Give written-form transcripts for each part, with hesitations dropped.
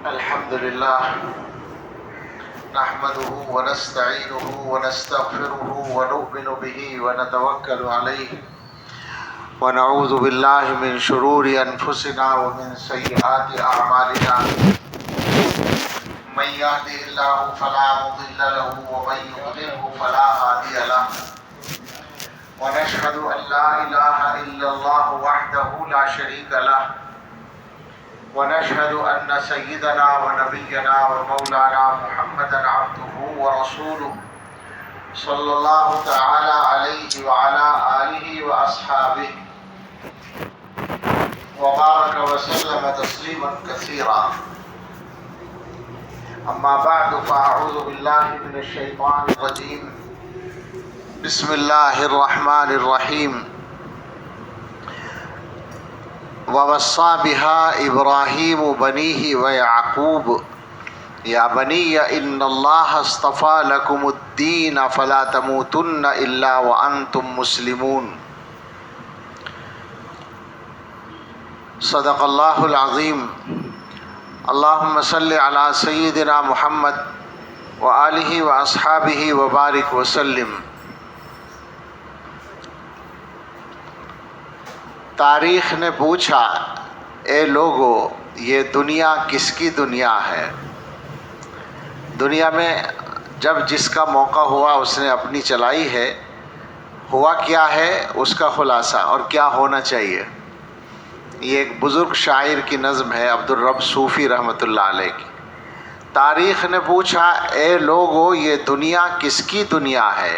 الحمد لله نحمده ونستعينه ونستغفره ونؤمن به ونتوكل عليه ونعوذ بالله من شرور أنفسنا ومن سيئات أعمالنا من يهده الله فلا مضل له ومن يضلله فلا هادي له ونشهد أن لا إله إلا الله وحده لا شريك له ونشهد أن سيدنا ونبينا ومولانا محمدا عبده ورسوله صلى الله تعالى عليه وعلى آله وأصحابه وبارك وسلم تسليما كثيرا. أما بعد فأعوذ بالله من الشيطان الرجيم. بسم الله الرحمن الرحيم. ووصى بها إبراهيم بنيه ويعقوب يا بني إن الله اصطفى لكم الدين فلا تموتن إلا وأنتم مسلمون. صدق الله العظيم. اللهم صل على سيدنا محمد وآله وأصحابه وبارك وسلم. تاریخ نے پوچھا اے لوگو یہ دنیا کس کی دنیا ہے؟ دنیا میں جب جس کا موقع ہوا اس نے اپنی چلائی ہے. ہوا کیا ہے اس کا خلاصہ اور کیا ہونا چاہیے. یہ ایک بزرگ شاعر کی نظم ہے عبدالرب صوفی رحمۃ اللہ علیہ کی. تاریخ نے پوچھا اے لوگو یہ دنیا کس کی دنیا ہے؟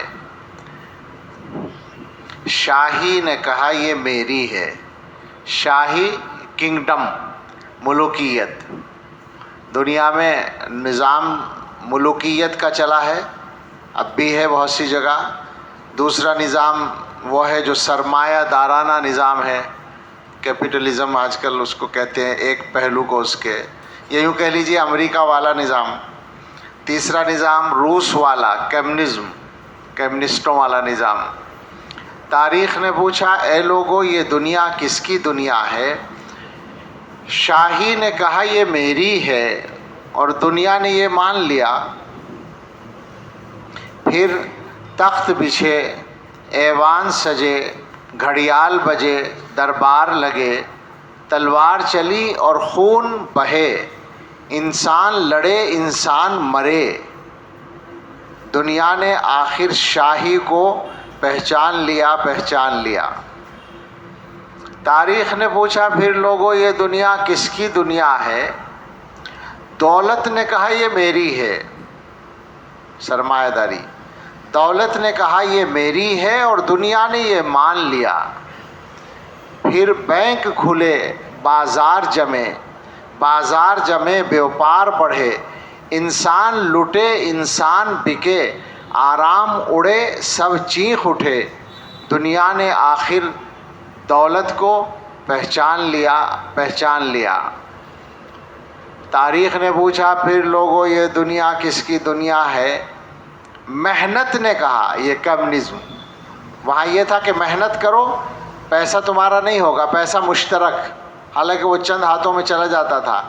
شاہی نے کہا یہ میری ہے. شاہی کنگڈم، ملوکیت. دنیا میں نظام ملوکیت کا چلا ہے، اب بھی ہے بہت سی جگہ. دوسرا نظام وہ ہے جو سرمایہ دارانہ نظام ہے، کیپٹلزم آج کل اس کو کہتے ہیں، ایک پہلو کو اس کے یہ یوں کہہ لیجئے امریکہ والا نظام. تیسرا نظام روس والا کمیونزم، کمیونسٹوں والا نظام. تاریخ نے پوچھا اے لوگو یہ دنیا کس کی دنیا ہے؟ شاہی نے کہا یہ میری ہے اور دنیا نے یہ مان لیا. پھر تخت بچھے، ایوان سجے، گھڑیال بجے، دربار لگے، تلوار چلی اور خون بہے، انسان لڑے انسان مرے. دنیا نے آخر شاہی کو پہچان لیا. تاریخ نے پوچھا پھر لوگوں یہ دنیا کس کی دنیا ہے؟ دولت نے کہا یہ میری ہے، سرمایہ داری. دولت نے کہا یہ میری ہے اور دنیا نے یہ مان لیا. پھر بینک کھلے، بازار جمے، بیوپار بڑھے، انسان لٹے انسان بکے، آرام اڑے سب چیخ اٹھے. دنیا نے آخر دولت کو پہچان لیا. تاریخ نے پوچھا پھر لوگوں یہ دنیا کس کی دنیا ہے؟ محنت نے کہا یہ کمیونزم. وہاں یہ تھا کہ محنت کرو، پیسہ تمہارا نہیں ہوگا، پیسہ مشترک، حالانکہ وہ چند ہاتھوں میں چلا جاتا تھا.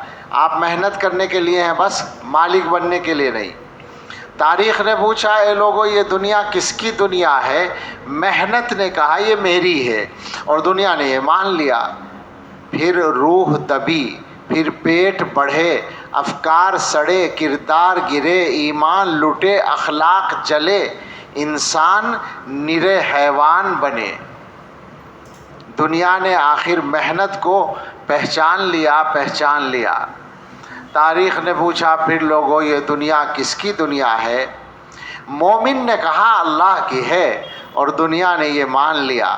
آپ محنت کرنے کے لیے ہیں، بس مالک بننے کے لیے نہیں. تاریخ نے پوچھا اے لوگوں یہ دنیا کس کی دنیا ہے؟ محنت نے کہا یہ میری ہے اور دنیا نے یہ مان لیا. پھر روح دبی، پھر پیٹ بڑھے، افکار سڑے، کردار گرے، ایمان لٹے، اخلاق جلے، انسان نرے حیوان بنے. دنیا نے آخر محنت کو پہچان لیا. تاریخ نے پوچھا پھر لوگوں یہ دنیا کس کی دنیا ہے؟ مومن نے کہا اللہ کی ہے اور دنیا نے یہ مان لیا.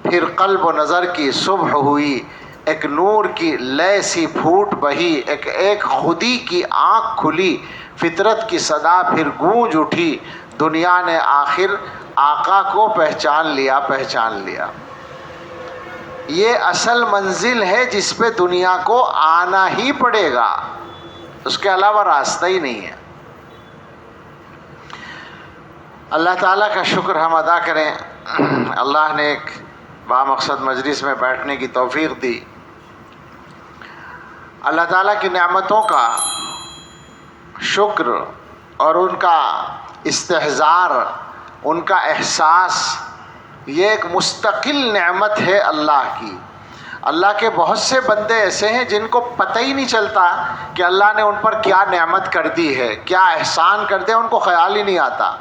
پھر قلب و نظر کی صبح ہوئی، ایک نور کی لے سی پھوٹ بہی، ایک خودی کی آنکھ کھلی، فطرت کی صدا پھر گونج اٹھی. دنیا نے آخر آقا کو پہچان لیا. یہ اصل منزل ہے جس پہ دنیا کو آنا ہی پڑے گا، اس کے علاوہ راستہ ہی نہیں ہے. اللہ تعالیٰ کا شکر ہم ادا کریں. اللہ نے ایک بامقصد مجلس میں بیٹھنے کی توفیق دی. اللہ تعالیٰ کی نعمتوں کا شکر اور ان کا استحضار، ان کا احساس، یہ ایک مستقل نعمت ہے اللہ کی۔ اللہ کے بہت سے بندے ایسے ہیں جن کو پتہ ہی نہیں چلتا کہ اللہ نے ان پر کیا نعمت کر دی ہے، کیا احسان کر دیا، ان کو خیال ہی نہیں آتا۔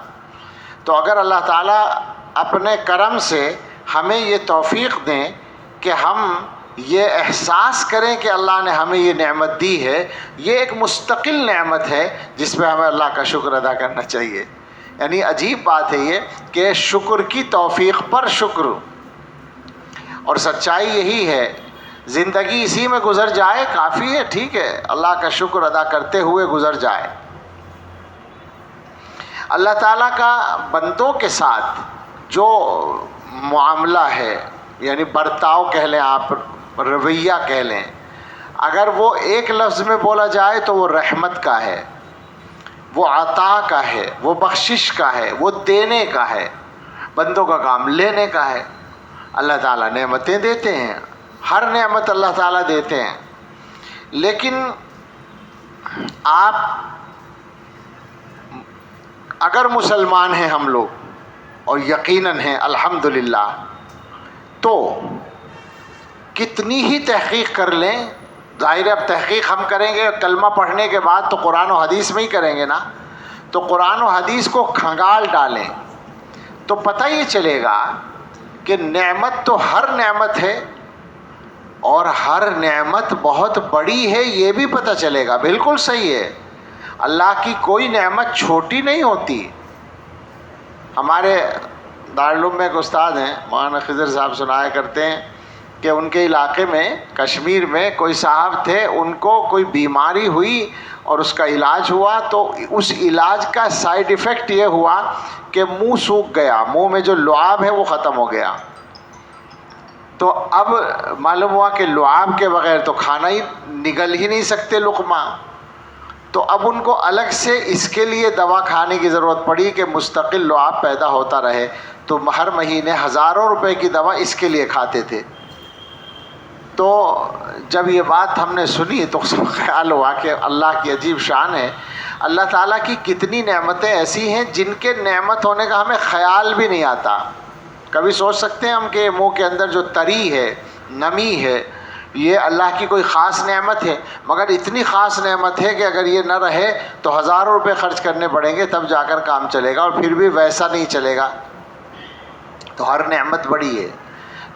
تو اگر اللہ تعالیٰ اپنے کرم سے ہمیں یہ توفیق دیں کہ ہم یہ احساس کریں کہ اللہ نے ہمیں یہ نعمت دی ہے، یہ ایک مستقل نعمت ہے جس پہ ہمیں اللہ کا شکر ادا کرنا چاہیے۔ یعنی عجیب بات ہے یہ کہ شکر کی توفیق پر شکر، اور سچائی یہی ہے۔ زندگی اسی میں گزر جائے کافی ہے، ٹھیک ہے، اللہ کا شکر ادا کرتے ہوئے گزر جائے۔ اللہ تعالیٰ کا بندوں کے ساتھ جو معاملہ ہے، یعنی برتاؤ کہہ لیں آپ، رویہ کہہ لیں، اگر وہ ایک لفظ میں بولا جائے تو وہ رحمت کا ہے، وہ عطا کا ہے، وہ بخشش کا ہے، وہ دینے کا ہے۔ بندوں کا کام لینے کا ہے۔ اللہ تعالیٰ نعمتیں دیتے ہیں، ہر نعمت اللہ تعالیٰ دیتے ہیں، لیکن آپ اگر مسلمان ہیں ہم لوگ، اور یقیناً ہیں الحمدللہ، تو کتنی ہی تحقیق کر لیں، ظاہر ہے اب تحقیق ہم کریں گے کلمہ پڑھنے کے بعد تو قرآن و حدیث میں ہی کریں گے نا، تو قرآن و حدیث کو کھنگال ڈالیں تو پتہ یہ چلے گا کہ نعمت تو ہر نعمت ہے، اور ہر نعمت بہت بڑی ہے، یہ بھی پتہ چلے گا۔ بالکل صحیح ہے، اللہ کی کوئی نعمت چھوٹی نہیں ہوتی۔ ہمارے دارالعلوم میں ایک استاد ہیں، مولانا خضر صاحب، سنایا کرتے ہیں کہ ان کے علاقے میں کشمیر میں کوئی صاحب تھے، ان کو کوئی بیماری ہوئی اور اس کا علاج ہوا، تو اس علاج کا سائیڈ ایفیکٹ یہ ہوا کہ منہ سوکھ گیا، منہ میں جو لعاب ہے وہ ختم ہو گیا۔ تو اب معلوم ہوا کہ لعاب کے بغیر تو کھانا ہی نگل ہی نہیں سکتے لقمہ، تو اب ان کو الگ سے اس کے لیے دوا کھانے کی ضرورت پڑی کہ مستقل لعاب پیدا ہوتا رہے، تو ہر مہینے ہزاروں روپے کی دوا اس کے لیے کھاتے تھے۔ تو جب یہ بات ہم نے سنی تو خیال ہوا کہ اللہ کی عجیب شان ہے، اللہ تعالیٰ کی کتنی نعمتیں ایسی ہیں جن کے نعمت ہونے کا ہمیں خیال بھی نہیں آتا۔ کبھی سوچ سکتے ہیں ہم کہ منہ کے اندر جو تری ہے، نمی ہے، یہ اللہ کی کوئی خاص نعمت ہے، مگر اتنی خاص نعمت ہے کہ اگر یہ نہ رہے تو ہزاروں روپے خرچ کرنے پڑیں گے تب جا کر کام چلے گا، اور پھر بھی ویسا نہیں چلے گا۔ تو ہر نعمت بڑی ہے،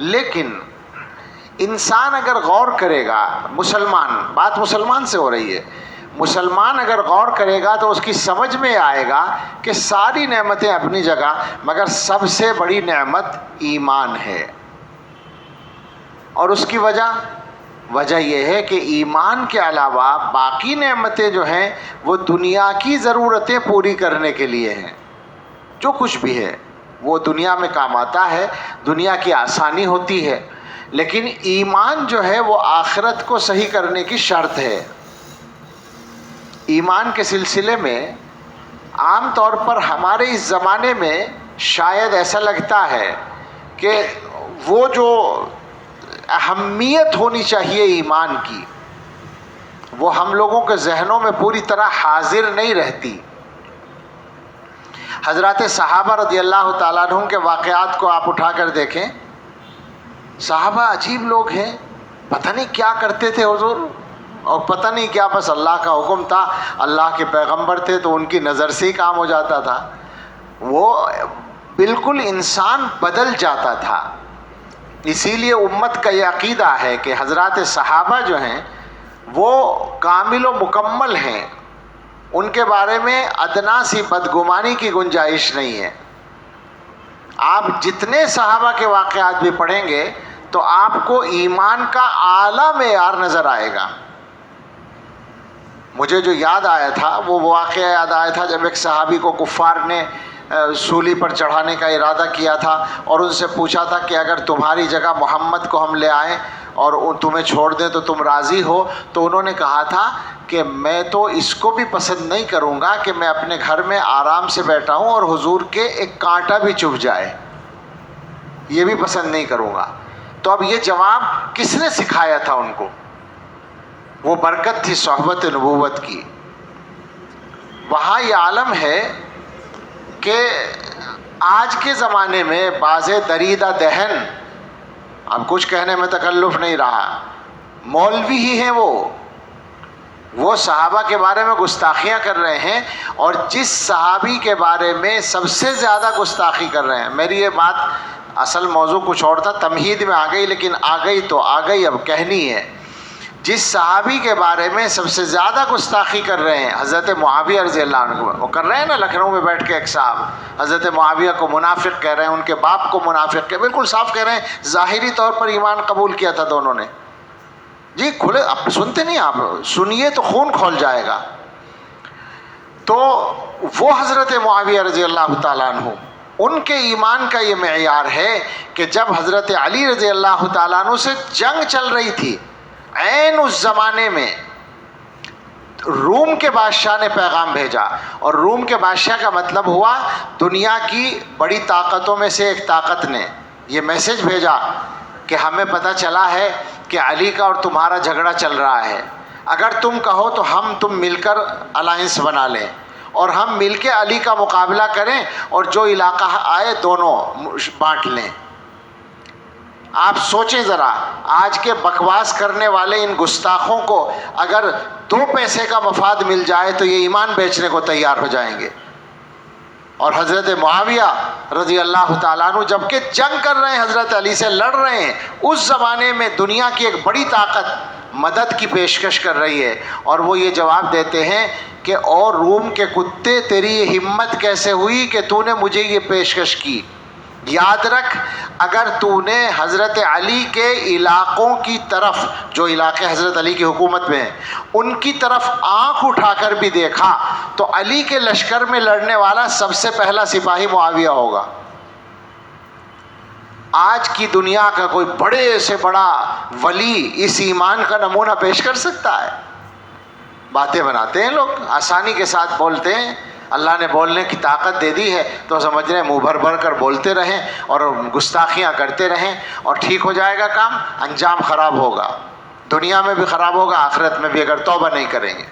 لیکن انسان اگر غور کرے گا، بات مسلمان سے ہو رہی ہے، مسلمان اگر غور کرے گا تو اس کی سمجھ میں آئے گا کہ ساری نعمتیں اپنی جگہ، مگر سب سے بڑی نعمت ایمان ہے۔ اور اس کی وجہ یہ ہے کہ ایمان کے علاوہ باقی نعمتیں جو ہیں وہ دنیا کی ضرورتیں پوری کرنے کے لیے ہیں۔ جو کچھ بھی ہے وہ دنیا میں کام آتا ہے، دنیا کی آسانی ہوتی ہے، لیکن ایمان جو ہے وہ آخرت کو صحیح کرنے کی شرط ہے۔ ایمان کے سلسلے میں عام طور پر ہمارے اس زمانے میں شاید ایسا لگتا ہے کہ وہ جو اہمیت ہونی چاہیے ایمان کی، وہ ہم لوگوں کے ذہنوں میں پوری طرح حاضر نہیں رہتی۔ حضرات صحابہ رضی اللہ تعالیٰ عنہم کے واقعات کو آپ اٹھا کر دیکھیں، صحابہ عجیب لوگ ہیں، پتہ نہیں کیا کرتے تھے حضور، اور پتہ نہیں کیا، بس اللہ کا حکم تھا، اللہ کے پیغمبر تھے تو ان کی نظر سے ہی کام ہو جاتا تھا، وہ بالکل انسان بدل جاتا تھا۔ اسی لیے امت کا یہ عقیدہ ہے کہ حضرات صحابہ جو ہیں وہ کامل و مکمل ہیں، ان کے بارے میں ادنا سی بدگمانی کی گنجائش نہیں ہے۔ آپ جتنے صحابہ کے واقعات بھی پڑھیں گے تو آپ کو ایمان کا اعلیٰ معیار نظر آئے گا۔ مجھے جو یاد آیا تھا وہ واقعہ یاد آیا تھا جب ایک صحابی کو کفار نے سولی پر چڑھانے کا ارادہ کیا تھا اور ان سے پوچھا تھا کہ اگر تمہاری جگہ محمد کو ہم لے آئیں اور تمہیں چھوڑ دیں تو تم راضی ہو؟ تو انہوں نے کہا تھا کہ میں تو اس کو بھی پسند نہیں کروں گا کہ میں اپنے گھر میں آرام سے بیٹھا ہوں اور حضور کے ایک کانٹا بھی چبھ جائے، یہ بھی پسند نہیں کروں گا۔ تو اب یہ جواب کس نے سکھایا تھا ان کو؟ وہ برکت تھی صحبت نبوت کی. وہاں یہ عالم ہے کہ آج کے زمانے میں بعض دریدہ دہن، اب کچھ کہنے میں تکلف نہیں رہا، مولوی ہی ہیں وہ صحابہ کے بارے میں گستاخیاں کر رہے ہیں، اور جس صحابی کے بارے میں سب سے زیادہ گستاخی کر رہے ہیں. میری یہ بات اصل موضوع کچھ اور تھا، تمہید میں آ گئی، لیکن آ گئی تو آ گئی، اب کہنی ہے. جس صحابی کے بارے میں سب سے زیادہ گستاخی کر رہے ہیں حضرت معاویہ رضی اللہ عنہ، وہ کر رہے ہیں نا لکھنؤ میں بیٹھ کے ایک صاحب حضرت معاویہ کو منافق کہہ رہے ہیں، ان کے باپ کو منافق کہہ، بالکل صاف کہہ رہے ہیں، ظاہری طور پر ایمان قبول کیا تھا دونوں نے. جی کھلے، اب سنتے نہیں، آپ سنیے تو خون کھول جائے گا. تو وہ حضرت معاویہ رضی اللہ تعالیٰ عنہ، ان کے ایمان کا یہ معیار ہے کہ جب حضرت علی رضی اللہ تعالیٰ عنہ سے جنگ چل رہی تھی، عین اس زمانے میں روم کے بادشاہ نے پیغام بھیجا، اور روم کے بادشاہ کا مطلب ہوا دنیا کی بڑی طاقتوں میں سے ایک طاقت نے یہ میسج بھیجا کہ ہمیں پتہ چلا ہے کہ علی کا اور تمہارا جھگڑا چل رہا ہے، اگر تم کہو تو ہم تم مل کر الائنس بنا لیں اور ہم مل کے علی کا مقابلہ کریں، اور جو علاقہ آئے دونوں بانٹ لیں. آپ سوچیں ذرا، آج کے بکواس کرنے والے ان گستاخوں کو اگر 2 پیسے کا مفاد مل جائے تو یہ ایمان بیچنے کو تیار ہو جائیں گے. اور حضرت معاویہ رضی اللہ تعالیٰ عنہ جب کہ جنگ کر رہے ہیں، حضرت علی سے لڑ رہے ہیں، اس زمانے میں دنیا کی ایک بڑی طاقت مدد کی پیشکش کر رہی ہے، اور وہ یہ جواب دیتے ہیں کہ اور روم کے کتے، تیری یہ ہمت کیسے ہوئی کہ تو نے مجھے یہ پیشکش کی. یاد رکھ، اگر تو نے حضرت علی کے علاقوں کی طرف، جو علاقے حضرت علی کی حکومت میں ہیں، ان کی طرف آنکھ اٹھا کر بھی دیکھا تو علی کے لشکر میں لڑنے والا سب سے پہلا سپاہی معاویہ ہوگا. آج کی دنیا کا کوئی بڑے سے بڑا ولی اس ایمان کا نمونہ پیش کر سکتا ہے؟ باتیں بناتے ہیں لوگ، آسانی کے ساتھ بولتے ہیں. اللہ نے بولنے کی طاقت دے دی ہے تو سمجھ رہے ہیں منہ بھر بھر کر بولتے رہیں اور گستاخیاں کرتے رہیں اور ٹھیک ہو جائے گا کام. انجام خراب ہوگا، دنیا میں بھی خراب ہوگا، آخرت میں بھی، اگر توبہ نہیں کریں گے.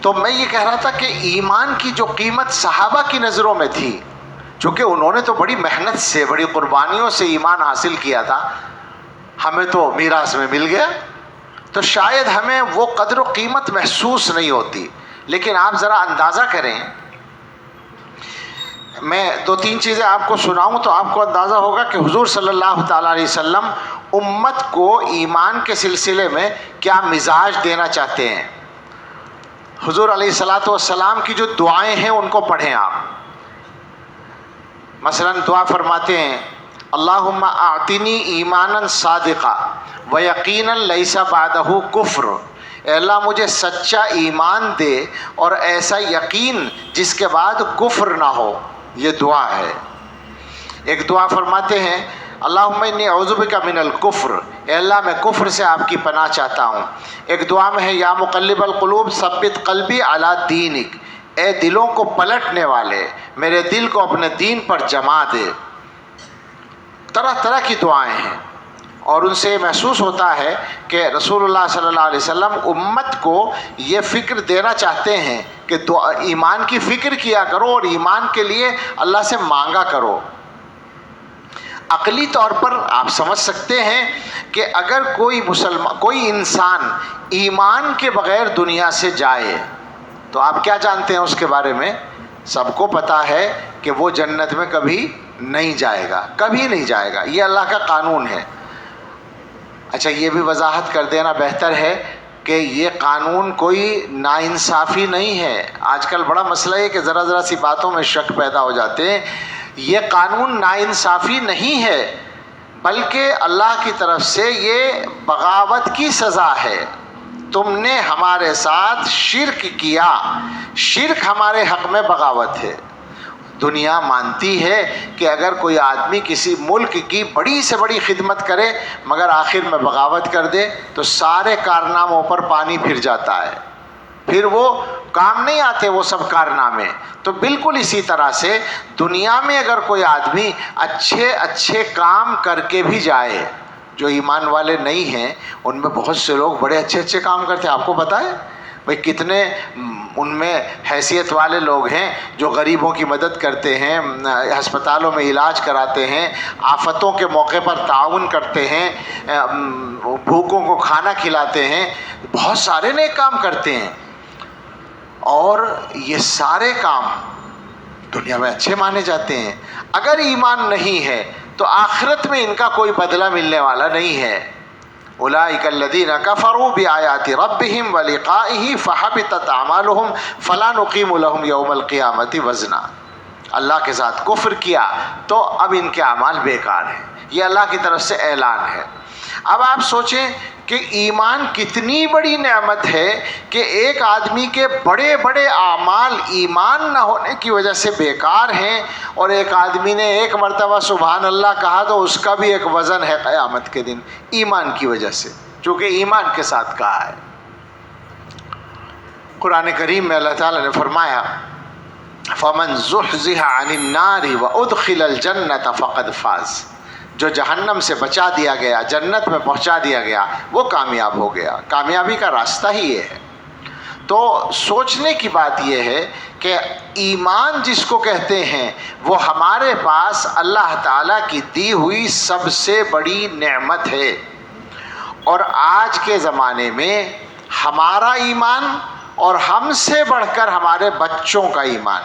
تو میں یہ کہہ رہا تھا کہ ایمان کی جو قیمت صحابہ کی نظروں میں تھی، چونکہ انہوں نے تو بڑی محنت سے، بڑی قربانیوں سے ایمان حاصل کیا تھا، ہمیں تو میراث میں مل گیا، تو شاید ہمیں وہ قدر و قیمت محسوس نہیں ہوتی. لیکن آپ ذرا اندازہ کریں، میں 2-3 چیزیں آپ کو سناؤں تو آپ کو اندازہ ہوگا کہ حضور صلی اللہ تعالیٰ علیہ وسلم امت کو ایمان کے سلسلے میں کیا مزاج دینا چاہتے ہیں. حضور علیہ الصلاۃ والسلام کی جو دعائیں ہیں ان کو پڑھیں آپ. مثلا دعا فرماتے ہیں، اللہم اعطنی ایمانا صادقا ویقینا لیس بعدہ کفر. اے اللہ مجھے سچا ایمان دے اور ایسا یقین جس کے بعد کفر نہ ہو. یہ دعا ہے. ایک دعا فرماتے ہیں، اللہم انی اعوذ بک من الکفر. اے اللہ میں کفر سے آپ کی پناہ چاہتا ہوں. ایک دعا میں ہے، یا مقلب القلوب ثبت قلبی علی دینک. اے دلوں کو پلٹنے والے، میرے دل کو اپنے دین پر جما دے. طرح طرح کی دعائیں ہیں، اور ان سے محسوس ہوتا ہے کہ رسول اللہ صلی اللہ علیہ وسلم امت کو یہ فکر دینا چاہتے ہیں کہ ایمان کی فکر کیا کرو اور ایمان کے لیے اللہ سے مانگا کرو. عقلی طور پر آپ سمجھ سکتے ہیں کہ اگر کوئی انسان ایمان کے بغیر دنیا سے جائے تو آپ کیا جانتے ہیں اس کے بارے میں؟ سب کو پتا ہے کہ وہ جنت میں کبھی نہیں جائے گا، کبھی نہیں جائے گا. یہ اللہ کا قانون ہے. اچھا یہ بھی وضاحت کر دینا بہتر ہے کہ یہ قانون کوئی ناانصافی نہیں ہے. آج کل بڑا مسئلہ ہے کہ ذرا ذرا سی باتوں میں شک پیدا ہو جاتے ہیں. یہ قانون ناانصافی نہیں ہے، بلکہ اللہ کی طرف سے یہ بغاوت کی سزا ہے. تم نے ہمارے ساتھ شرک کیا، شرک ہمارے حق میں بغاوت ہے. دنیا مانتی ہے کہ اگر کوئی آدمی کسی ملک کی بڑی سے بڑی خدمت کرے مگر آخر میں بغاوت کر دے تو سارے کارناموں پر پانی پھر جاتا ہے، پھر وہ کام نہیں آتے وہ سب کارنامے. تو بالکل اسی طرح سے دنیا میں اگر کوئی آدمی اچھے کام کر کے بھی جائے جو ایمان والے نہیں ہیں ان میں بہت سے لوگ بڑے اچھے اچھے کام کرتے ہیں. آپ کو پتہ ہے بھئی کتنے ان میں حیثیت والے لوگ ہیں جو غریبوں کی مدد کرتے ہیں, ہسپتالوں میں علاج کراتے ہیں, آفتوں کے موقع پر تعاون کرتے ہیں, بھوکوں کو کھانا کھلاتے ہیں, بہت سارے نیک کام کرتے ہیں. اور یہ سارے کام دنیا میں اچھے مانے جاتے ہیں. اگر ایمان نہیں ہے تو آخرت میں ان کا کوئی بدلہ ملنے والا نہیں ہے. اولئک الذین کفروا بآیات ربہم ولقائہ فحبطت اعمالہم فلا نقیم لہم یوم القیامۃ وزنا. اللہ کے ساتھ کفر کیا تو اب ان کے اعمال بیکار ہیں. یہ اللہ کی طرف سے اعلان ہے. اب آپ سوچیں کہ ایمان کتنی بڑی نعمت ہے کہ ایک آدمی کے بڑے بڑے اعمال ایمان نہ ہونے کی وجہ سے بیکار ہیں, اور ایک آدمی نے ایک مرتبہ سبحان اللہ کہا تو اس کا بھی ایک وزن ہے قیامت کے دن ایمان کی وجہ سے, چونکہ ایمان کے ساتھ کہا ہے. قرآن کریم میں اللہ تعالیٰ نے فرمایا فَمَنْ زُحْزِحَ عَنِ النَّارِ وَأُدْخِلَ الْجَنَّةَ فَقَدْ فَازَ. جو جہنم سے بچا دیا گیا, جنت میں پہنچا دیا گیا, وہ کامیاب ہو گیا. کامیابی کا راستہ ہی یہ ہے. تو سوچنے کی بات یہ ہے کہ ایمان جس کو کہتے ہیں وہ ہمارے پاس اللہ تعالیٰ کی دی ہوئی سب سے بڑی نعمت ہے. اور آج کے زمانے میں ہمارا ایمان اور ہم سے بڑھ کر ہمارے بچوں کا ایمان,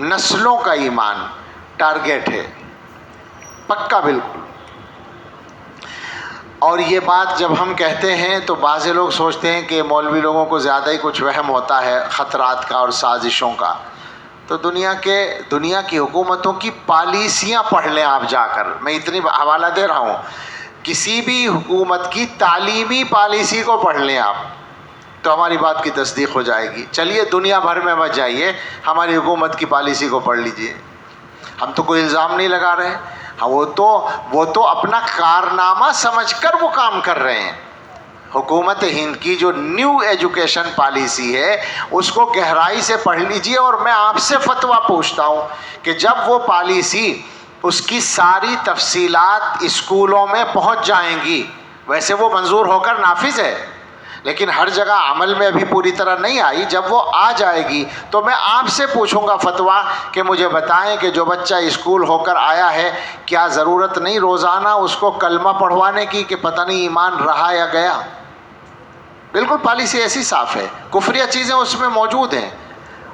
نسلوں کا ایمان ٹارگیٹ ہے, پکا بالکل. اور یہ بات جب ہم کہتے ہیں تو بعض لوگ سوچتے ہیں کہ مولوی لوگوں کو زیادہ ہی کچھ وہم ہوتا ہے خطرات کا اور سازشوں کا. تو دنیا کی حکومتوں کی پالیسیاں پڑھ لیں آپ جا کر. میں اتنی حوالہ دے رہا ہوں, کسی بھی حکومت کی تعلیمی پالیسی کو پڑھ لیں آپ تو ہماری بات کی تصدیق ہو جائے گی. چلیے دنیا بھر میں مت جائیے, ہماری حکومت کی پالیسی کو پڑھ لیجئے. ہم تو کوئی الزام نہیں لگا رہے, وہ تو اپنا کارنامہ سمجھ کر وہ کام کر رہے ہیں. حکومت ہند کی جو نیو ایجوکیشن پالیسی ہے اس کو گہرائی سے پڑھ لیجئے, اور میں آپ سے فتویٰ پوچھتا ہوں کہ جب وہ پالیسی اس کی ساری تفصیلات اسکولوں میں پہنچ جائیں گی, ویسے وہ منظور ہو کر نافذ ہے لیکن ہر جگہ عمل میں ابھی پوری طرح نہیں آئی, جب وہ آ جائے گی تو میں آپ سے پوچھوں گا فتویٰ کہ مجھے بتائیں کہ جو بچہ اسکول ہو کر آیا ہے کیا ضرورت نہیں روزانہ اس کو کلمہ پڑھوانے کی کہ پتہ نہیں ایمان رہا یا گیا. بالکل پالیسی ایسی صاف ہے, کفریہ چیزیں اس میں موجود ہیں.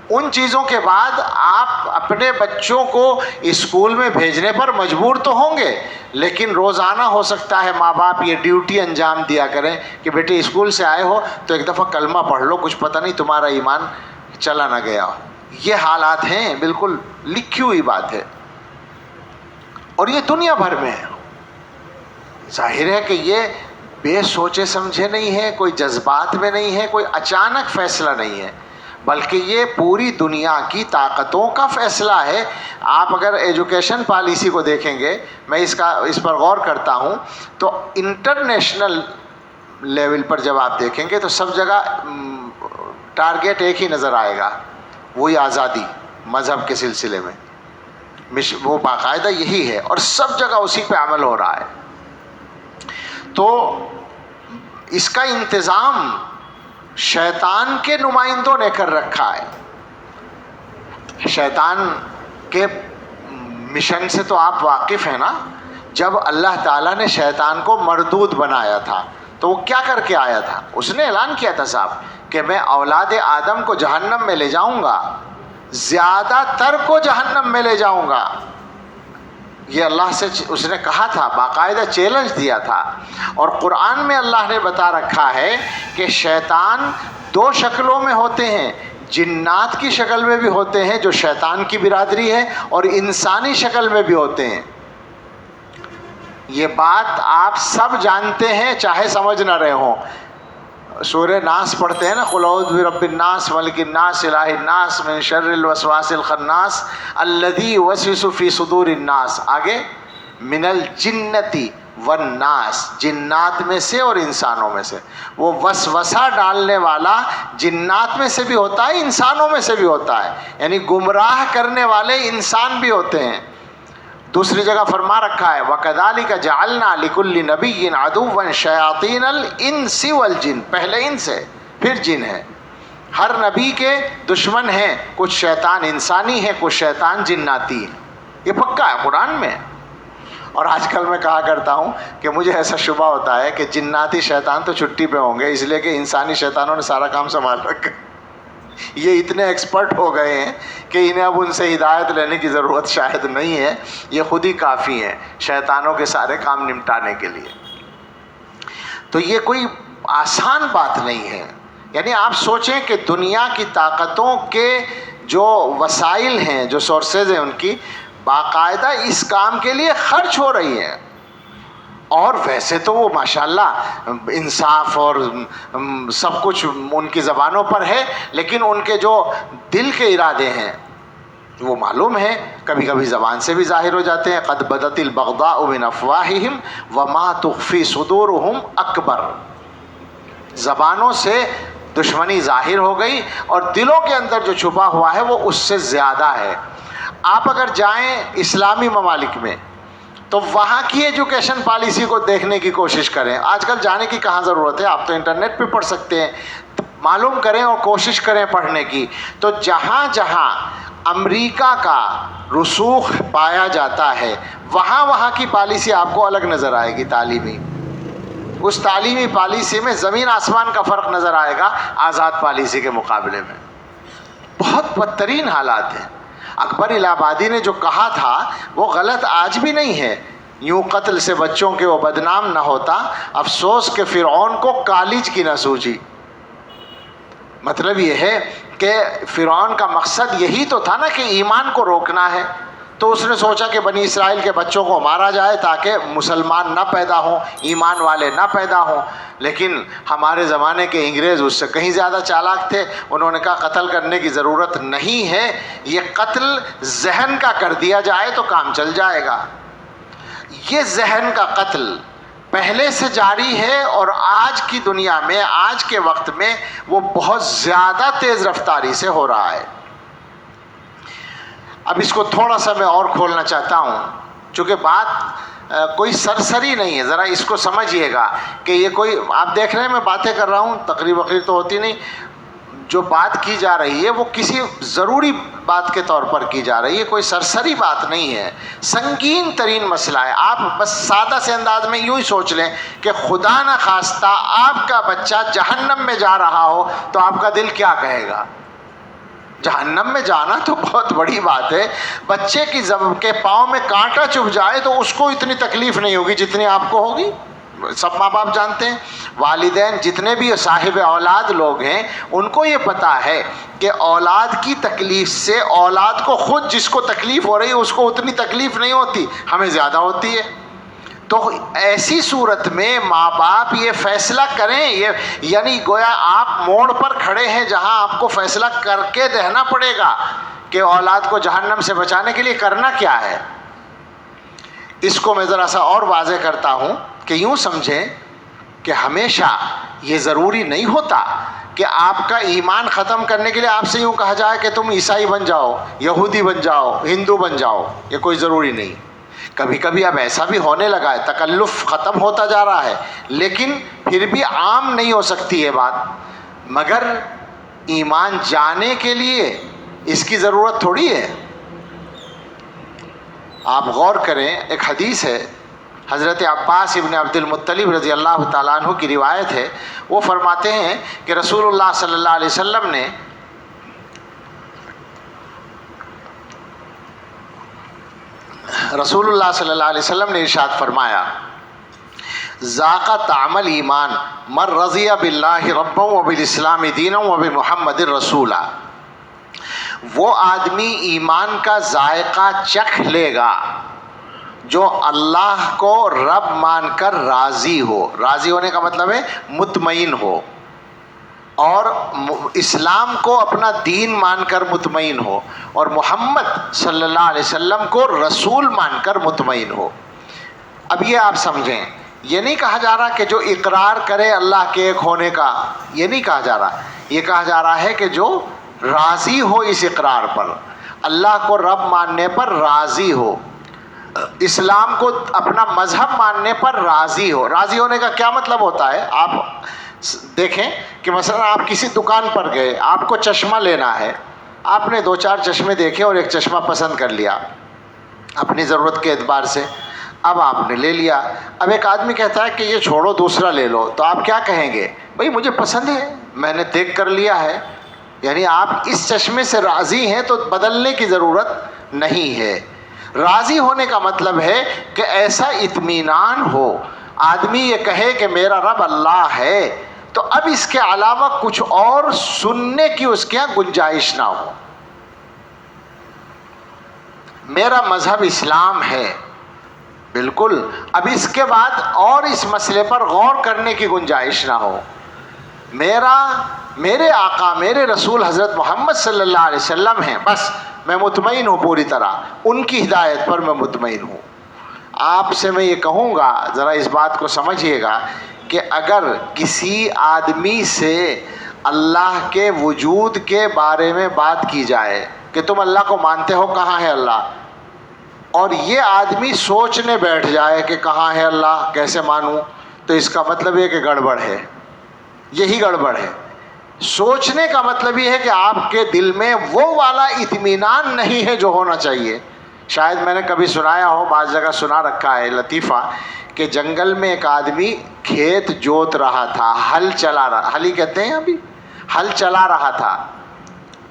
ان چیزوں کے بعد آپ اپنے بچوں کو اسکول میں بھیجنے پر مجبور تو ہوں گے, لیکن روزانہ ہو سکتا ہے ماں باپ یہ ڈیوٹی انجام دیا کریں کہ بیٹے اسکول سے آئے ہو تو ایک دفعہ کلمہ پڑھ لو, کچھ پتہ نہیں تمہارا ایمان چلا نہ گیا ہو. یہ حالات ہیں, بالکل لکھی ہوئی بات ہے, اور یہ دنیا بھر میں ہے. ظاہر ہے کہ یہ بے سوچے سمجھے نہیں ہے, کوئی جذبات میں نہیں ہے, کوئی اچانک فیصلہ نہیں ہے, بلکہ یہ پوری دنیا کی طاقتوں کا فیصلہ ہے. آپ اگر ایجوکیشن پالیسی کو دیکھیں گے, میں اس پر غور کرتا ہوں تو انٹرنیشنل لیول پر جب آپ دیکھیں گے تو سب جگہ ٹارگیٹ ایک ہی نظر آئے گا, وہی آزادی مذہب کے سلسلے میں. وہ باقاعدہ یہی ہے اور سب جگہ اسی پہ عمل ہو رہا ہے. تو اس کا انتظام شیطان کے نمائندوں نے کر رکھا ہے. شیطان کے مشن سے تو آپ واقف ہیں نا. جب اللہ تعالیٰ نے شیطان کو مردود بنایا تھا تو وہ کیا کر کے آیا تھا؟ اس نے اعلان کیا تھا صاحب کہ میں اولاد آدم کو جہنم میں لے جاؤں گا, زیادہ تر کو جہنم میں لے جاؤں گا. یہ اللہ سے اس نے کہا تھا, باقاعدہ چیلنج دیا تھا. اور قرآن میں اللہ نے بتا رکھا ہے کہ شیطان دو شکلوں میں ہوتے ہیں, جنات کی شکل میں بھی ہوتے ہیں جو شیطان کی برادری ہے, اور انسانی شکل میں بھی ہوتے ہیں. یہ بات آپ سب جانتے ہیں چاہے سمجھ نہ رہے ہوں. سورہ ناس پڑھتے ہیں نا, قل اعوذ برب الناس ملک الناس الہ الناس من شر الوسواس الخناس الذی یوسوس فی صدور الناس. آگے من الجنتی والناس, جنات میں سے اور انسانوں میں سے. وہ وسوسہ ڈالنے والا جنات میں سے بھی ہوتا ہے, انسانوں میں سے بھی ہوتا ہے, یعنی گمراہ کرنے والے انسان بھی ہوتے ہیں. دوسری جگہ فرما رکھا ہے وَكَذَلِكَ جَعَلْنَا لِكُلِّ نَبِيٍّ عَدُوًّا شَيَاطِينَ الْإِنسِ وَالْجِنِّ، پہلے انس ہے پھر جن ہے. ہر نبی کے دشمن ہیں، کچھ شیطان انسانی ہیں، کچھ شیطان جناتی ہیں. یہ پکا ہے قرآن میں. اور آج کل میں کہا کرتا ہوں کہ مجھے ایسا شبہ ہوتا ہے کہ جناتی شیطان تو چھٹی پہ ہوں گے، اس لیے کہ انسانی شیطانوں نے سارا کام سنبھال رکھا. یہ اتنے ایکسپرٹ ہو گئے ہیں کہ انہیں اب ان سے ہدایت لینے کی ضرورت شاید نہیں ہے، یہ خود ہی کافی ہیں شیطانوں کے سارے کام نمٹانے کے لیے. تو یہ کوئی آسان بات نہیں ہے. یعنی آپ سوچیں کہ دنیا کی طاقتوں کے جو وسائل ہیں، جو سورسز ہیں، ان کی باقاعدہ اس کام کے لیے خرچ ہو رہی ہیں. اور ویسے تو وہ ماشاءاللہ انصاف اور سب کچھ ان کی زبانوں پر ہے، لیکن ان کے جو دل کے ارادے ہیں وہ معلوم ہے، کبھی کبھی زبان سے بھی ظاہر ہو جاتے ہیں. قد بدت البغضاء من افواہہم وما تخفی صدورہم اکبر. زبانوں سے دشمنی ظاہر ہو گئی اور دلوں کے اندر جو چھپا ہوا ہے وہ اس سے زیادہ ہے. آپ اگر جائیں اسلامی ممالک میں تو وہاں کی ایجوکیشن پالیسی کو دیکھنے کی کوشش کریں. آج کل جانے کی کہاں ضرورت ہے، آپ تو انٹرنیٹ پہ پڑھ سکتے ہیں. معلوم کریں اور کوشش کریں پڑھنے کی. تو جہاں جہاں امریکہ کا رسوخ پایا جاتا ہے وہاں کی پالیسی آپ کو الگ نظر آئے گی. تعلیمی، اس تعلیمی پالیسی میں زمین آسمان کا فرق نظر آئے گا آزاد پالیسی کے مقابلے میں. بہت بدترین حالات ہیں. اکبر الہ آبادی نے جو کہا تھا وہ غلط آج بھی نہیں ہے. یوں قتل سے بچوں کے وہ بدنام نہ ہوتا، افسوس کہ فرعون کو کالج کی نہ سوجی. مطلب یہ ہے کہ فرعون کا مقصد یہی تو تھا نا کہ ایمان کو روکنا ہے. تو اس نے سوچا کہ بنی اسرائیل کے بچوں کو مارا جائے تاکہ مسلمان نہ پیدا ہوں، ایمان والے نہ پیدا ہوں. لیکن ہمارے زمانے کے انگریز اس سے کہیں زیادہ چالاک تھے. انہوں نے کہا قتل کرنے کی ضرورت نہیں ہے، یہ قتل ذہن کا کر دیا جائے تو کام چل جائے گا. یہ ذہن کا قتل پہلے سے جاری ہے اور آج کی دنیا میں، آج کے وقت میں وہ بہت زیادہ تیز رفتاری سے ہو رہا ہے. اب اس کو تھوڑا سا میں اور کھولنا چاہتا ہوں، چونکہ بات کوئی سرسری نہیں ہے. ذرا اس کو سمجھیے گا کہ یہ کوئی، آپ دیکھ رہے ہیں میں باتیں کر رہا ہوں، تقریر وقریر تو ہوتی نہیں. جو بات کی جا رہی ہے وہ کسی ضروری بات کے طور پر کی جا رہی ہے، کوئی سرسری بات نہیں ہے. سنگین ترین مسئلہ ہے. آپ بس سادہ سے انداز میں یوں ہی سوچ لیں کہ خدا نہ خواستہ آپ کا بچہ جہنم میں جا رہا ہو تو آپ کا دل کیا کہے گا؟ جہنم میں جانا تو بہت بڑی بات ہے. بچے کی کے پاؤں میں کانٹا چبھ جائے تو اس کو اتنی تکلیف نہیں ہوگی جتنی آپ کو ہوگی. سب ماں باپ جانتے ہیں، والدین جتنے بھی صاحب اولاد لوگ ہیں ان کو یہ پتہ ہے کہ اولاد کی تکلیف سے اولاد کو خود جس کو تکلیف ہو رہی ہے اس کو اتنی تکلیف نہیں ہوتی، ہمیں زیادہ ہوتی ہے. تو ایسی صورت میں ماں باپ یہ فیصلہ کریں، یہ یعنی گویا آپ موڑ پر کھڑے ہیں جہاں آپ کو فیصلہ کر کے رہنا پڑے گا کہ اولاد کو جہنم سے بچانے کے لیے کرنا کیا ہے. اس کو میں ذرا سا اور واضح کرتا ہوں کہ یوں سمجھیں کہ ہمیشہ یہ ضروری نہیں ہوتا کہ آپ کا ایمان ختم کرنے کے لیے آپ سے یوں کہا جائے کہ تم عیسائی بن جاؤ، یہودی بن جاؤ، ہندو بن جاؤ. یہ کوئی ضروری نہیں. کبھی کبھی اب ایسا بھی ہونے لگا ہے، تکلف ختم ہوتا جا رہا ہے، لیکن پھر بھی عام نہیں ہو سکتی یہ بات. مگر ایمان جانے کے لیے اس کی ضرورت تھوڑی ہے. آپ غور کریں، ایک حدیث ہے، حضرت عباس ابن عبد المطلب رضی اللہ تعالیٰ عنہ کی روایت ہے. وہ فرماتے ہیں کہ رسول اللہ صلی اللہ علیہ وسلم نے ارشاد فرمایا، ذاق طعم الایمان من رضی باللہ ربا وبالاسلام دینا وبمحمد رسولا. وہ آدمی ایمان کا ذائقہ چکھ لے گا جو اللہ کو رب مان کر راضی ہو. راضی ہونے کا مطلب ہے مطمئن ہو، اور اسلام کو اپنا دین مان کر مطمئن ہو، اور محمد صلی اللہ علیہ وسلم کو رسول مان کر مطمئن ہو. اب یہ آپ سمجھیں، یہ نہیں کہا جا رہا کہ جو اقرار کرے اللہ کے ایک ہونے کا، یہ نہیں کہا جا رہا. یہ کہا جا رہا ہے کہ جو راضی ہو اس اقرار پر، اللہ کو رب ماننے پر راضی ہو. اسلام کو اپنا مذہب ماننے پر راضی ہو. راضی ہونے کا کیا مطلب ہوتا ہے؟ آپ دیکھیں کہ مثلا آپ کسی دکان پر گئے, آپ کو چشمہ لینا ہے, آپ نے 2-4 چشمے دیکھے اور ایک چشمہ پسند کر لیا اپنی ضرورت کے اعتبار سے, اب آپ نے لے لیا. اب ایک آدمی کہتا ہے کہ یہ چھوڑو دوسرا لے لو, تو آپ کیا کہیں گے؟ بھائی مجھے پسند ہے, میں نے دیکھ کر لیا ہے. یعنی آپ اس چشمے سے راضی ہیں تو بدلنے کی ضرورت نہیں ہے. راضی ہونے کا مطلب ہے کہ ایسا اطمینان ہو, آدمی یہ کہے کہ میرا رب اللہ ہے, تو اب اس کے علاوہ کچھ اور سننے کی اس کے یہاں گنجائش نہ ہو. میرا مذہب اسلام ہے, بالکل, اب اس کے بعد اور اس مسئلے پر غور کرنے کی گنجائش نہ ہو. میرے آقا میرے رسول حضرت محمد صلی اللہ علیہ وسلم ہیں, بس میں مطمئن ہوں پوری طرح, ان کی ہدایت پر میں مطمئن ہوں. آپ سے میں یہ کہوں گا, ذرا اس بات کو سمجھیے گا کہ اگر کسی آدمی سے اللہ کے وجود کے بارے میں بات کی جائے کہ تم اللہ کو مانتے ہو, کہاں ہے اللہ, اور یہ آدمی سوچنے بیٹھ جائے کہ کہاں ہے اللہ, کیسے مانوں, تو اس کا مطلب یہ کہ گڑبڑ ہے. یہی گڑبڑ ہے. سوچنے کا مطلب یہ ہے کہ آپ کے دل میں وہ والا اطمینان نہیں ہے جو ہونا چاہیے. شاید میں نے کبھی سنایا ہو, بعض جگہ سنا رکھا ہے لطیفہ, کہ جنگل میں ایک آدمی کھیت جوت رہا تھا, ہل چلا رہا, ہل ہی کہتے ہیں ابھی, ہل چلا رہا تھا.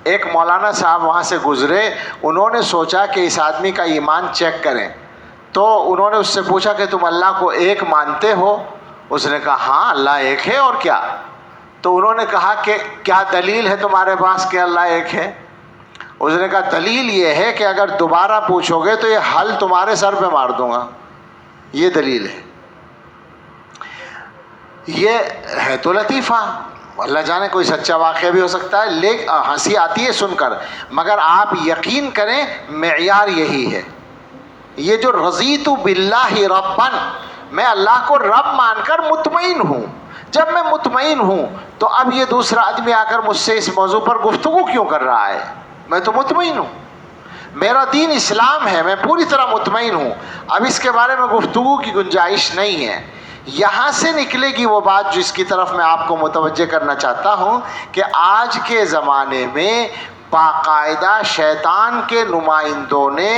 ایک مولانا صاحب وہاں سے گزرے, انہوں نے سوچا کہ اس آدمی کا ایمان چیک کریں, تو انہوں نے اس سے پوچھا کہ تم اللہ کو ایک مانتے ہو؟ اس نے کہا ہاں اللہ ایک ہے, اور کیا؟ تو انہوں نے کہا کہ کیا دلیل ہے تمہارے پاس کہ اللہ ایک ہے؟ اس نے کہا دلیل یہ ہے کہ اگر دوبارہ پوچھو گے تو یہ ہل تمہارے سر پہ مار دوں گا, یہ دلیل ہے. یہ ہے تو لطیفہ, اللہ جانے کوئی سچا واقعہ بھی ہو سکتا ہے, لیکن ہنسی آتی ہے سن کر, مگر آپ یقین کریں معیار یہی ہے. یہ جو رضیت باللہ ربًا, میں اللہ کو رب مان کر مطمئن ہوں. جب میں مطمئن ہوں تو اب یہ دوسرا آدمی آ کر مجھ سے اس موضوع پر گفتگو کیوں کر رہا ہے؟ میں تو مطمئن ہوں, میرا دین اسلام ہے, میں پوری طرح مطمئن ہوں. اب اس کے بارے میں گفتگو کی گنجائش نہیں ہے. یہاں سے نکلے گی وہ بات جس کی طرف میں آپ کو متوجہ کرنا چاہتا ہوں کہ آج کے زمانے میں باقاعدہ شیطان کے نمائندوں نے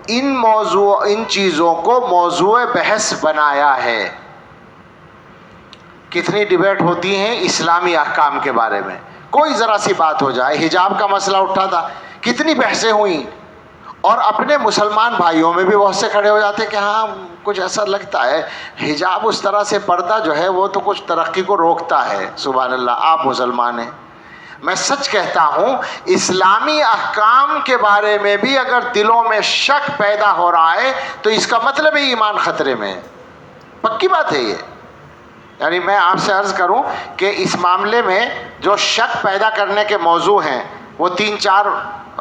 ان چیزوں کو موضوع بحث بنایا ہے. کتنی ڈیبیٹ ہوتی ہیں اسلامی احکام کے بارے میں, کوئی ذرا سی بات ہو جائے, حجاب کا مسئلہ اٹھا تھا, کتنی بحثیں ہوئیں, اور اپنے مسلمان بھائیوں میں بھی بہت سے کھڑے ہو جاتے کہ ہاں کچھ ایسا لگتا ہے حجاب اس طرح سے پردہ جو ہے وہ تو کچھ ترقی کو روکتا ہے. سبحان اللہ, آپ مسلمان ہیں. میں سچ کہتا ہوں اسلامی احکام کے بارے میں بھی اگر دلوں میں شک پیدا ہو رہا ہے تو اس کا مطلب ہے ایمان خطرے میں ہے. پکی بات ہے یہ. یعنی میں آپ سے عرض کروں کہ اس معاملے میں جو شک پیدا کرنے کے موضوع ہیں وہ 3-4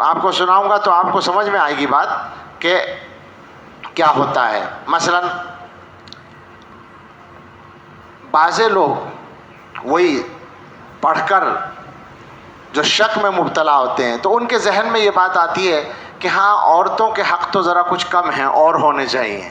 آپ کو سناؤں گا تو آپ کو سمجھ میں آئے گی بات کہ کیا ہوتا ہے. مثلا بعض لوگ وہی پڑھ کر جو شک میں مبتلا ہوتے ہیں تو ان کے ذہن میں یہ بات آتی ہے کہ ہاں عورتوں کے حق تو ذرا کچھ کم ہیں اور ہونے چاہیے.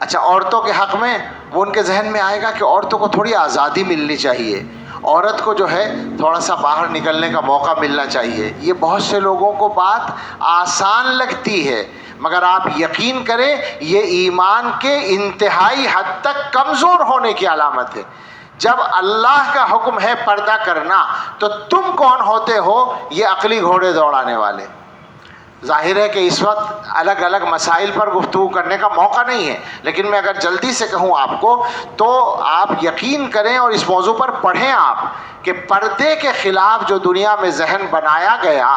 اچھا, عورتوں کے حق میں وہ ان کے ذہن میں آئے گا کہ عورتوں کو تھوڑی آزادی ملنی چاہیے, عورت کو جو ہے تھوڑا سا باہر نکلنے کا موقع ملنا چاہیے. یہ بہت سے لوگوں کو بات آسان لگتی ہے, مگر آپ یقین کریں یہ ایمان کے انتہائی حد تک کمزور ہونے کی علامت ہے. جب اللہ کا حکم ہے پردہ کرنا تو تم کون ہوتے ہو یہ عقلی گھوڑے دوڑانے والے. ظاہر ہے کہ اس وقت الگ الگ مسائل پر گفتگو کرنے کا موقع نہیں ہے, لیکن میں اگر جلدی سے کہوں آپ کو تو آپ یقین کریں اور اس موضوع پر پڑھیں آپ کہ پردے کے خلاف جو دنیا میں ذہن بنایا گیا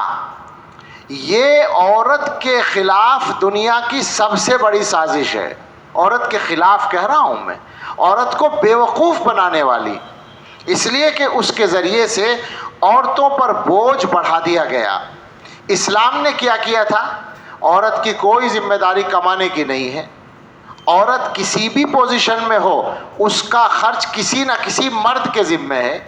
یہ عورت کے خلاف دنیا کی سب سے بڑی سازش ہے. عورت کے خلاف کہہ رہا ہوں میں, عورت کو بیوقوف بنانے والی, اس لیے کہ اس کے ذریعے سے عورتوں پر بوجھ بڑھا دیا گیا. اسلام نے کیا کیا تھا, عورت کی کوئی ذمہ داری کمانے کی نہیں ہے. عورت کسی بھی پوزیشن میں ہو اس کا خرچ کسی نہ کسی مرد کے ذمہ ہے.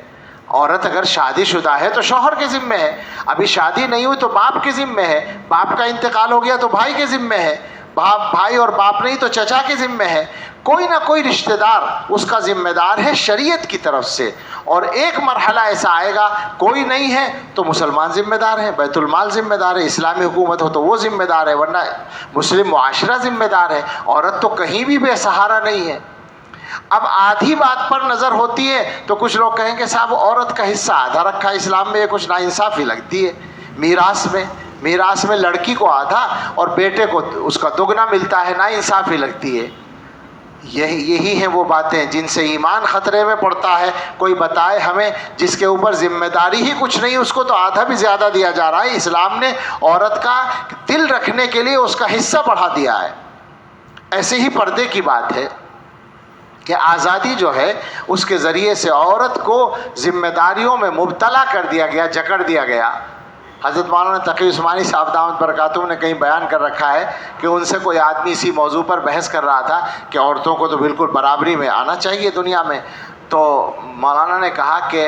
عورت اگر شادی شدہ ہے تو شوہر کے ذمہ ہے, ابھی شادی نہیں ہوئی تو باپ کے ذمہ ہے, باپ کا انتقال ہو گیا تو بھائی کے ذمہ ہے. بھائی اور باپ نہیں تو چچا کے ذمے ہے، کوئی نہ کوئی رشتہ دار اس کا ذمہ دار ہے شریعت کی طرف سے. اور ایک مرحلہ ایسا آئے گا کوئی نہیں ہے تو مسلمان ذمہ دار ہے، بیت المال ذمہ دار ہے، اسلامی حکومت ہو تو وہ ذمہ دار ہے، ورنہ مسلم معاشرہ ذمہ دار ہے. عورت تو کہیں بھی بے سہارا نہیں ہے. اب آدھی بات پر نظر ہوتی ہے تو کچھ لوگ کہیں کہ صاحب عورت کا حصہ آدھا رکھا ہے اسلام میں، یہ کچھ ناانصافی لگتی ہے. میراث میں لڑکی کو آدھا اور بیٹے کو اس کا دگنا ملتا ہے، ناانصافی لگتی ہے. یہی ہیں وہ باتیں جن سے ایمان خطرے میں پڑتا ہے. کوئی بتائے ہمیں جس کے اوپر ذمہ داری ہی کچھ نہیں، اس کو تو آدھا بھی زیادہ دیا جا رہا ہے. اسلام نے عورت کا دل رکھنے کے لیے اس کا حصہ بڑھا دیا ہے. ایسے ہی پردے کی بات ہے کہ آزادی جو ہے اس کے ذریعے سے عورت کو ذمہ داریوں میں مبتلا کر دیا گیا، جکڑ دیا گیا. حضرت مولانا تقی عثمانی صاحب دامت برکاتہ نے کہیں بیان کر رکھا ہے کہ ان سے کوئی آدمی اسی موضوع پر بحث کر رہا تھا کہ عورتوں کو تو بالکل برابری میں آنا چاہیے دنیا میں. تو مولانا نے کہا کہ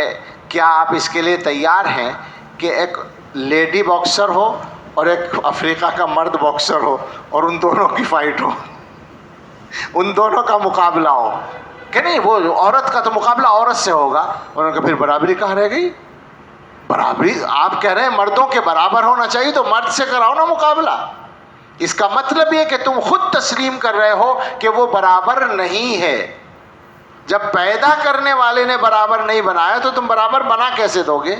کیا آپ اس کے لیے تیار ہیں کہ ایک لیڈی باکسر ہو اور ایک افریقہ کا مرد باکسر ہو اور ان دونوں کی فائٹ ہو، ان دونوں کا مقابلہ ہو؟ کہ نہیں، وہ عورت کا تو مقابلہ عورت سے ہوگا. انہوں نے کہا پھر برابری کہاں رہ گئی؟ برابری آپ کہہ رہے ہیں مردوں کے برابر ہونا چاہیے تو مرد سے کراؤ نا مقابلہ. اس کا مطلب یہ کہ تم خود تسلیم کر رہے ہو کہ وہ برابر نہیں ہے. جب پیدا کرنے والے نے برابر نہیں بنایا تو تم برابر بنا کیسے دو گے؟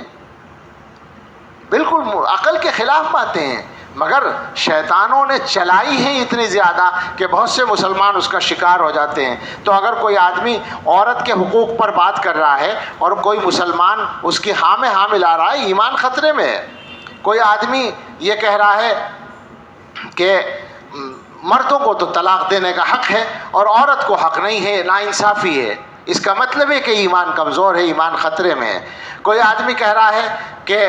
بالکل عقل کے خلاف باتیں ہیں، مگر شیطانوں نے چلائی ہیں اتنی زیادہ کہ بہت سے مسلمان اس کا شکار ہو جاتے ہیں. تو اگر کوئی آدمی عورت کے حقوق پر بات کر رہا ہے اور کوئی مسلمان اس کی ہاں میں ہاں ملا رہا ہے، ایمان خطرے میں ہے. کوئی آدمی یہ کہہ رہا ہے کہ مردوں کو تو طلاق دینے کا حق ہے اور عورت کو حق نہیں ہے، ناانصافی ہے، اس کا مطلب ہے کہ ایمان کمزور ہے، ایمان خطرے میں ہے. کوئی آدمی کہہ رہا ہے کہ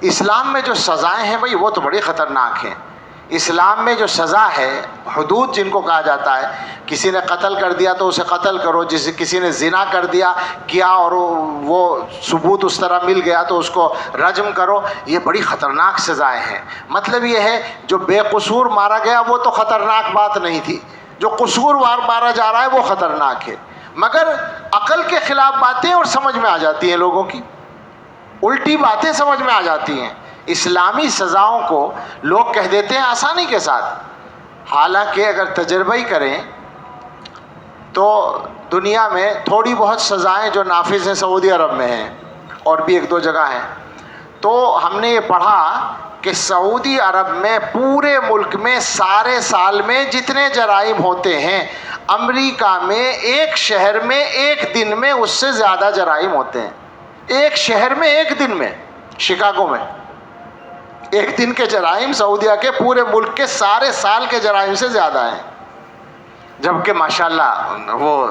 اسلام میں جو سزائیں ہیں بھائی وہ تو بڑی خطرناک ہیں. اسلام میں جو سزا ہے، حدود جن کو کہا جاتا ہے، کسی نے قتل کر دیا تو اسے قتل کرو، کسی نے زنا کیا اور وہ ثبوت اس طرح مل گیا تو اس کو رجم کرو. یہ بڑی خطرناک سزائیں ہیں. مطلب یہ ہے جو بے قصور مارا گیا وہ تو خطرناک بات نہیں تھی، جو قصوروار مارا جا رہا ہے وہ خطرناک ہے. مگر عقل کے خلاف باتیں اور سمجھ میں آ جاتی ہیں لوگوں کی، الٹی باتیں سمجھ میں آ جاتی ہیں. اسلامی سزاؤں کو لوگ کہہ دیتے ہیں آسانی کے ساتھ، حالانکہ اگر تجربہ ہی کریں تو دنیا میں تھوڑی بہت سزائیں جو نافذ ہیں سعودی عرب میں ہیں اور بھی ایک دو جگہ ہیں. تو ہم نے یہ پڑھا کہ سعودی عرب میں پورے ملک میں سارے سال میں جتنے جرائم ہوتے ہیں، امریکہ میں ایک شہر میں ایک دن میں اس سے زیادہ جرائم ہوتے ہیں. ایک شہر میں ایک دن میں، شکاگو میں ایک دن کے جرائم سعودیہ کے پورے ملک کے سارے سال کے جرائم سے زیادہ ہیں. جبکہ ماشاءاللہ وہ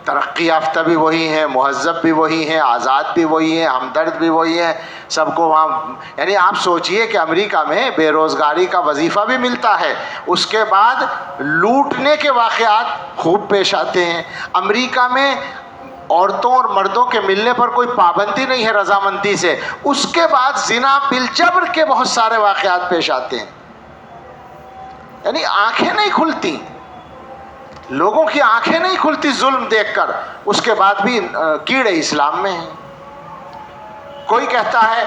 ترقی یافتہ بھی وہی ہیں، مہذب بھی وہی ہیں، آزاد بھی وہی ہیں، ہمدرد بھی وہی ہیں. سب کو وہاں، یعنی آپ سوچئے کہ امریکہ میں بے روزگاری کا وظیفہ بھی ملتا ہے، اس کے بعد لوٹنے کے واقعات خوب پیش آتے ہیں. امریکہ میں عورتوں اور مردوں کے ملنے پر کوئی پابندی نہیں ہے رضامندی سے، اس کے بعد زنا بالجبر کے بہت سارے واقعات پیش آتے ہیں. یعنی آنکھیں نہیں کھلتی، لوگوں کی آنکھیں نہیں کھلتی ظلم دیکھ کر، اس کے بعد بھی کیڑے اسلام میں ہیں. کوئی کہتا ہے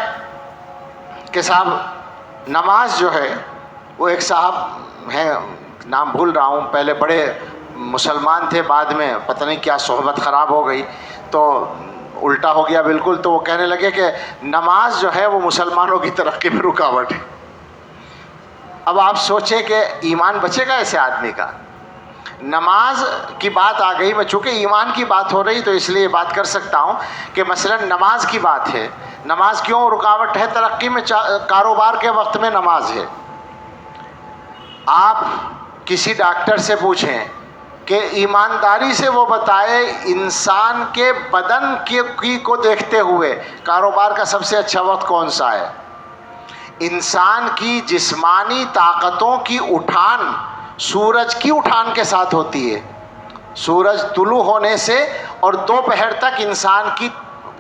کہ صاحب نماز جو ہے، وہ ایک صاحب ہیں نام بھول رہا ہوں، پہلے بڑے مسلمان تھے، بعد میں پتہ نہیں کیا صحبت خراب ہو گئی تو الٹا ہو گیا بالکل. تو وہ کہنے لگے کہ نماز جو ہے وہ مسلمانوں کی ترقی میں رکاوٹ ہے. اب آپ سوچیں کہ ایمان بچے گا ایسے آدمی کا؟ نماز کی بات آ گئی، میں چونکہ ایمان کی بات ہو رہی تو اس لیے بات کر سکتا ہوں کہ مثلا نماز کی بات ہے. نماز کیوں رکاوٹ ہے ترقی میں؟ کاروبار کے وقت میں نماز ہے. آپ کسی ڈاکٹر سے پوچھیں کہ ایمانداری سے وہ بتائے انسان کے بدن کی کو دیکھتے ہوئے کاروبار کا سب سے اچھا وقت کون سا ہے؟ انسان کی جسمانی طاقتوں کی اٹھان سورج کی اٹھان کے ساتھ ہوتی ہے. سورج طلوع ہونے سے اور دوپہر تک انسان